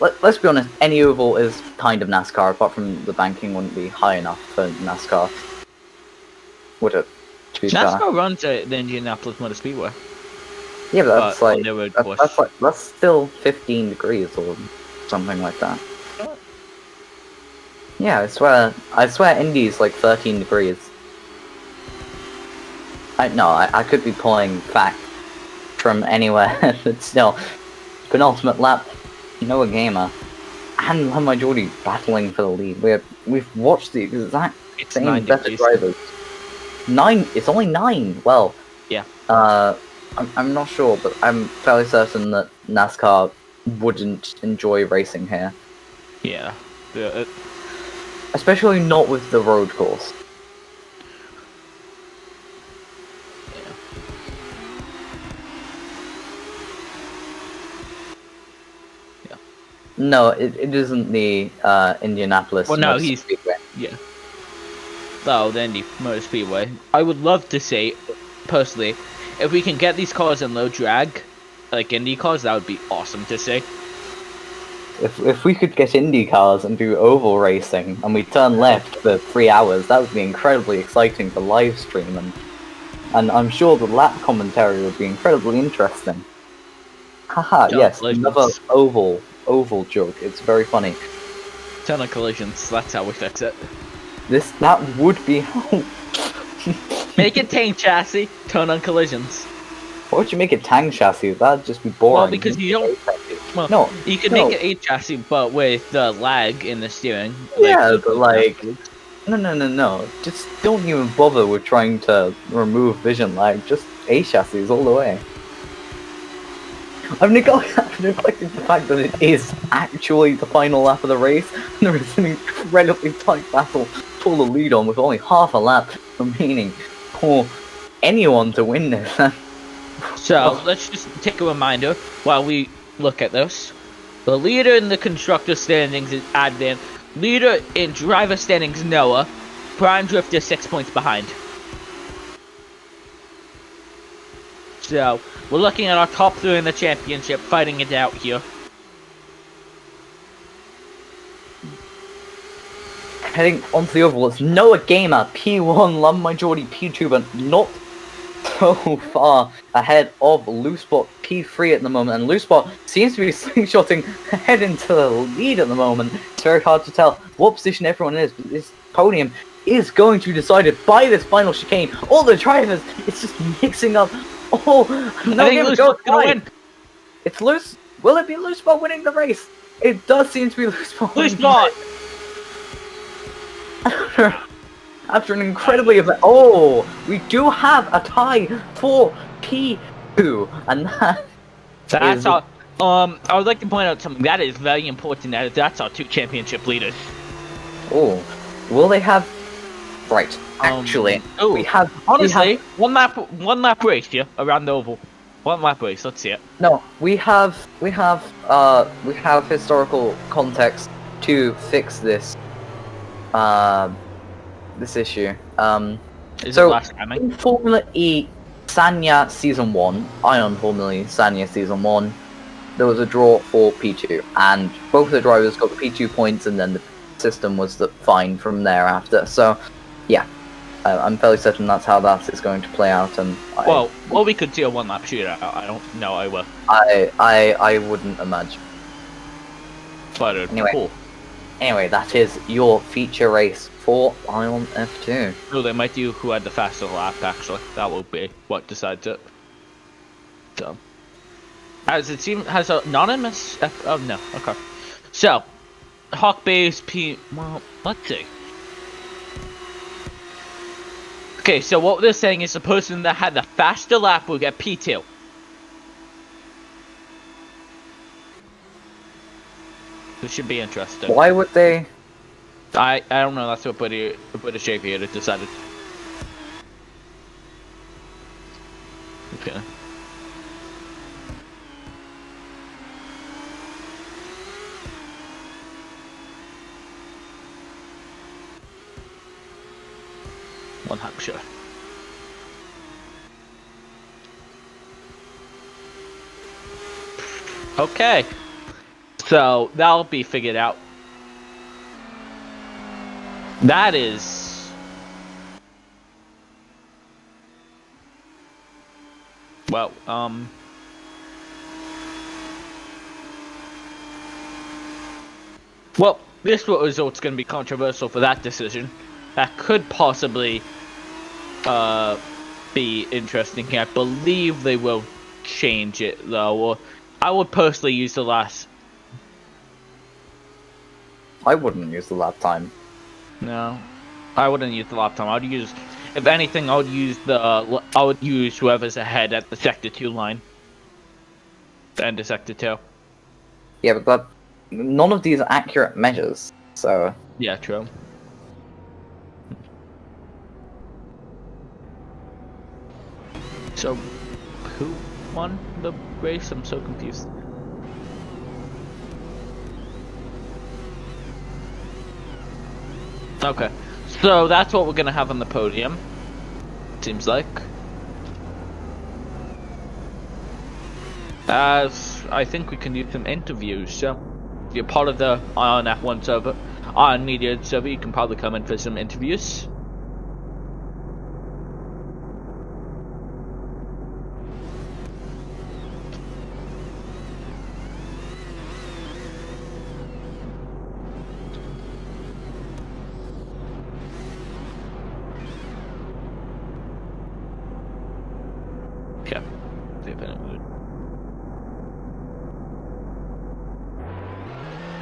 [SPEAKER 1] Let's be honest, any oval is kind of NASCAR, apart from the banking wouldn't be high enough for NASCAR. Would it?
[SPEAKER 2] NASCAR runs at the Indianapolis Motor Speedway.
[SPEAKER 1] Yeah, but that's still 15 degrees or something like that.
[SPEAKER 2] What?
[SPEAKER 1] Yeah, I swear Indy's like 13 degrees. I could be pulling facts from anywhere, but still, penultimate lap, Noah Gamer, and Lemma Jordy battling for the lead. We've watched the exact same better drivers. 9, it's only 9, well.
[SPEAKER 2] Yeah.
[SPEAKER 1] I'm not sure, but I'm fairly certain that NASCAR wouldn't enjoy racing here.
[SPEAKER 2] Yeah.
[SPEAKER 1] Especially not with the road course.
[SPEAKER 2] Yeah.
[SPEAKER 1] No, it isn't the Indianapolis.
[SPEAKER 2] Well, no,
[SPEAKER 1] Motor
[SPEAKER 2] he's
[SPEAKER 1] Speedway.
[SPEAKER 2] Yeah. Oh, the Indy Motor Speedway. I would love to see, personally, if we can get these cars in low drag, like Indy cars, that would be awesome to see.
[SPEAKER 1] If we could get Indy cars and do oval racing, and we turn left for 3 hours, that would be incredibly exciting for live stream, and I'm sure the lap commentary would be incredibly interesting. Haha, yes, another oval joke. It's very funny.
[SPEAKER 2] Turn on collisions. That's how we fix it.
[SPEAKER 1] That would be how.
[SPEAKER 2] Make it tank chassis. Turn on collisions.
[SPEAKER 1] Why would you make a tang chassis? That'd just be boring.
[SPEAKER 2] Well, because you don't. Well, no, you could make it a chassis, but with the lag in the steering.
[SPEAKER 1] Yeah, but like, no. Just don't even bother with trying to remove vision lag. Just A chassis all the way. I've neglected the fact that it is actually the final lap of the race. And there is an incredibly tight battle for the lead on with only half a lap remaining for anyone to win this.
[SPEAKER 2] So let's just take a reminder while we look at this. The leader in the constructor standings is Advan. Leader in driver standings Noah. Prime Drifter 6 points behind. So we're looking at our top 3 in the championship fighting it out here.
[SPEAKER 1] Heading onto the oval, it's Noah Gamer, P1, Love Majority, P2, but not so far ahead of Loosebot, P3 at the moment. And Loosebot seems to be slingshotting ahead into the lead at the moment. It's very hard to tell what position everyone is, but this podium is going to be decided by this final chicane. All the drivers, it's just mixing up. Oh, no,
[SPEAKER 2] Loosebot's gonna win.
[SPEAKER 1] It's Loose. Will it be Loosebot winning the race? It does seem to be Loosebot.
[SPEAKER 2] Loosebot!
[SPEAKER 1] After an incredibly we do have a tie for P2, and
[SPEAKER 2] that's our. I would like to point out something that is very important. That's our 2 championship leaders.
[SPEAKER 1] Oh, will they have? Right. Actually, we have
[SPEAKER 2] honestly one lap race here around the oval. 1 lap race. Let's see it.
[SPEAKER 1] No, we have historical context to fix this. This issue.
[SPEAKER 2] So
[SPEAKER 1] in Formula E Sanya Season 1, Ion Formula E Sanya Season 1, there was a draw for P2, and both the drivers got the P2 points, and then the system was fine from thereafter. So, yeah, I'm fairly certain that's how that is going to play out. And
[SPEAKER 2] well, we could see a 1 lap shootout. I don't know. I will.
[SPEAKER 1] I wouldn't imagine.
[SPEAKER 2] But
[SPEAKER 1] anyway.
[SPEAKER 2] Cool.
[SPEAKER 1] Anyway, that is your feature race for Ion F2.
[SPEAKER 2] Oh, they might do who had the faster lap, actually. That will be what decides it. So, as it seems, has anonymous oh, no, okay. So, Hawk Base P, well, let's see. Okay, so what they're saying is the person that had the faster lap will get P2. This should be interesting.
[SPEAKER 1] Why would they?
[SPEAKER 2] I don't know. That's what British Shape here decided. Okay. One Hampshire. Okay. So that'll be figured out. That is well, well, this result's going to be controversial for that decision. That could possibly be interesting. I believe they will change it though. Or I would personally use the last.
[SPEAKER 1] I wouldn't use the lap time.
[SPEAKER 2] No, I wouldn't use the lap time. I'd use, if anything, I would use whoever's ahead at the sector 2 line. The end of sector 2.
[SPEAKER 1] Yeah, but none of these are accurate measures, so.
[SPEAKER 2] Yeah, true. So, who won the race? I'm so confused. Okay, so that's what we're gonna have on the podium. Seems like. As I think we can do some interviews, so if you're part of the Ion F1 server, Ion Media server, you can probably come in for some interviews. Yeah,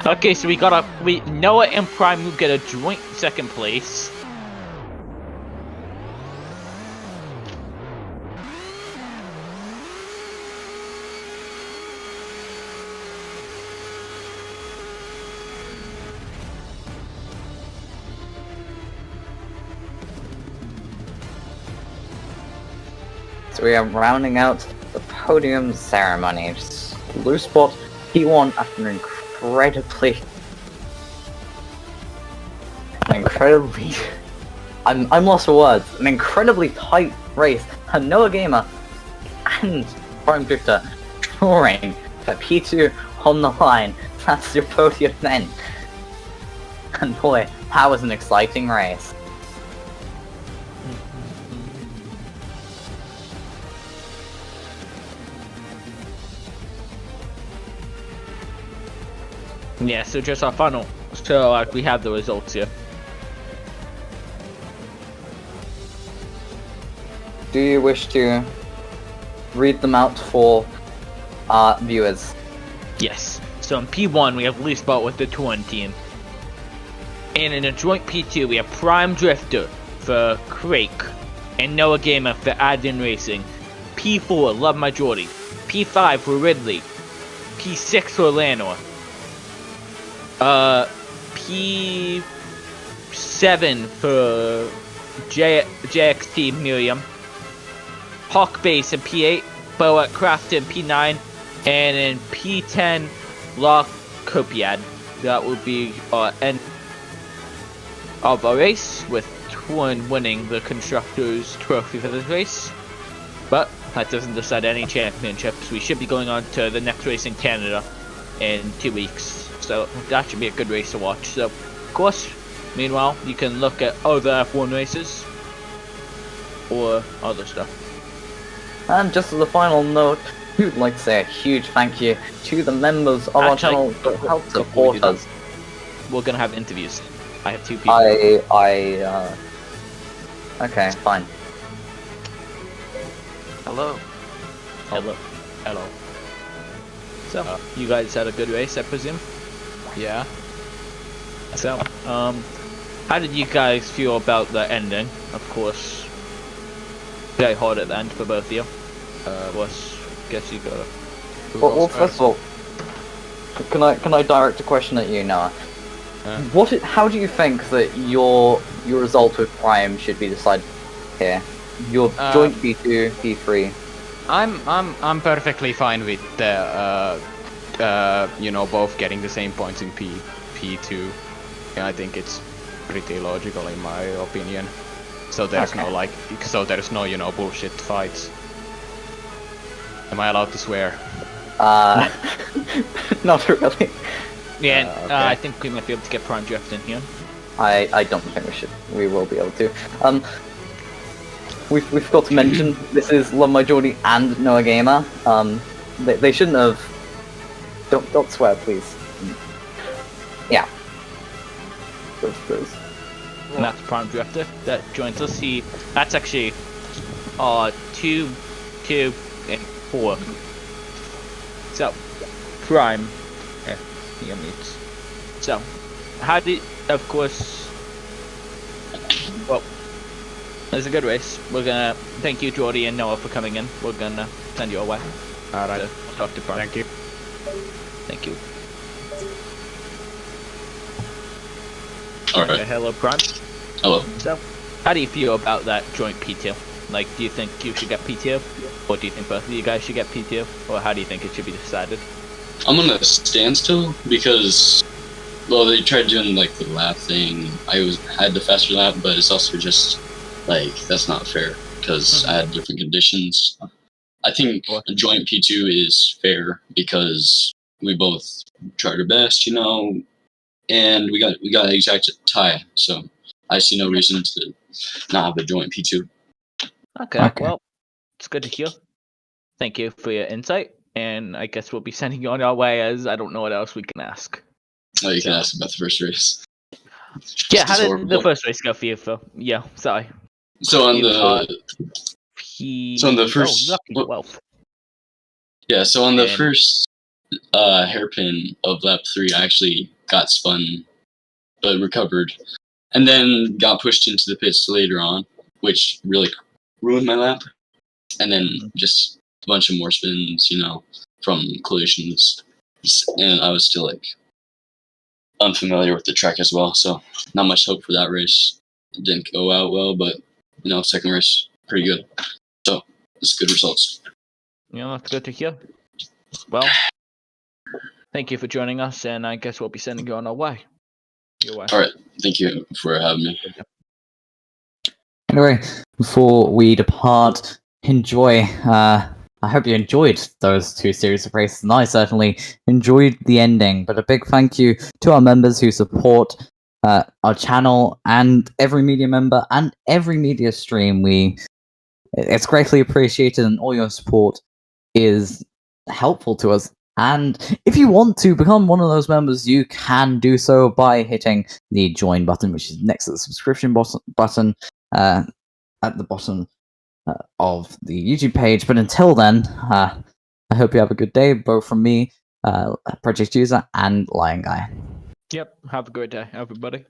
[SPEAKER 2] okay, so Noah and Prime will get a joint 2nd place.
[SPEAKER 1] So we are rounding out the podium ceremony. Just blue spot P1 after an incredibly, I'm lost for words. An incredibly tight race. And Noah Gamer and Prime Drifter drawing for P2 on the line. That's your podium then. And boy, that was an exciting race.
[SPEAKER 2] Yeah, so just our final. So we have the results here.
[SPEAKER 1] Do you wish to read them out for our viewers?
[SPEAKER 2] Yes. So in P1 we have Least Bot with the Twin team. And in a joint P2 we have Prime Drifter for Crake and Noah Gamer for Adden Racing. P4 Love Majority. P5 for Ridley. P6 for Lanor. P7 for JXT Miriam. Hawkbase in P8, Boa Craft in P9, and in P10, Lock Copiad. That will be end of a race, with Twin winning the Constructors' Trophy for this race. But that doesn't decide any championships. We should be going on to the next race in Canada in 2 weeks. So that should be a good race to watch. So, of course, meanwhile, you can look at other F1 races or other stuff.
[SPEAKER 1] And just as a final note, we would like to say a huge thank you to the members of our channel who help support us.
[SPEAKER 2] We're gonna have interviews. I have 2 people.
[SPEAKER 1] Okay, fine.
[SPEAKER 3] Hello.
[SPEAKER 2] Hello. Hello. So, you guys had a good race, I presume?
[SPEAKER 3] Yeah.
[SPEAKER 2] So, how did you guys feel about the ending? Of course, very hard at the end for both of you. Guess you gotta.
[SPEAKER 1] Well, first of all, can I direct a question at you, Noah? How do you think that your result with Prime should be decided here? Your joint P2, P3.
[SPEAKER 3] I'm perfectly fine with both getting the same points in P2. Yeah, I think it's pretty logical in my opinion. So there's no bullshit fights. Am I allowed to swear?
[SPEAKER 1] Not really.
[SPEAKER 2] Yeah,
[SPEAKER 3] okay.
[SPEAKER 2] I think we might be able to get Prime Drift in here.
[SPEAKER 1] I don't think we will be able to. We've got to mention this is Love My Geordie and Noah Gamer. They shouldn't have. Don't swear, please. Yeah. Those.
[SPEAKER 2] And that's Prime Drifter that joins us. That's actually 2, 2, and 4. So Prime. So how did, of course, well, it was a good race. We're gonna thank you, Jordy and Noah, for coming in. We're gonna send you away.
[SPEAKER 3] Alright.
[SPEAKER 2] To talk to Prime.
[SPEAKER 3] Thank you.
[SPEAKER 2] Thank you.
[SPEAKER 4] Alright.
[SPEAKER 2] Okay, hello, Prime.
[SPEAKER 4] Hello.
[SPEAKER 2] So, how do you feel about that joint P2? Like, do you think you should get P2? Or do you think both of you guys should get P2? Or how do you think it should be decided?
[SPEAKER 4] I'm gonna stand still because, well, they tried doing like the lap thing. had the faster lap, but it's also just like that's not fair because I had different conditions. I think a joint P2 is fair because we both tried our best, and we got an exact tie. So I see no reason to not have a joint P2.
[SPEAKER 2] Okay, well, it's good to hear. Thank you for your insight, and I guess we'll be sending you on our way, as I don't know what else we can ask.
[SPEAKER 4] Oh, you can ask about the first race.
[SPEAKER 2] Yeah, how did the first race go for you, Phil? Yeah, sorry.
[SPEAKER 4] So on the first, so on the first hairpin of lap 3, I actually got spun, but recovered, and then got pushed into the pits later on, which really ruined my lap, and then just a bunch of more spins, from collisions, and I was still like unfamiliar with the track as well, so not much hope for that race. It didn't go out well, but second race pretty good. So it's good results.
[SPEAKER 2] Yeah, that's good to hear. Well, thank you for joining us, and I guess we'll be sending you on our way. Your way.
[SPEAKER 4] All right, thank you for having me.
[SPEAKER 1] Anyway, before we depart, enjoy. I hope you enjoyed those 2 series of races, and I certainly enjoyed the ending. But a big thank you to our members who support our channel and every media member and every media stream. It's greatly appreciated, and all your support is helpful to us. And if you want to become one of those members, you can do so by hitting the join button, which is next to the subscription button at the bottom of the YouTube page. But until then, I hope you have a good day, both from me, Project User, and Lion Guy.
[SPEAKER 2] Yep, have a great day, everybody.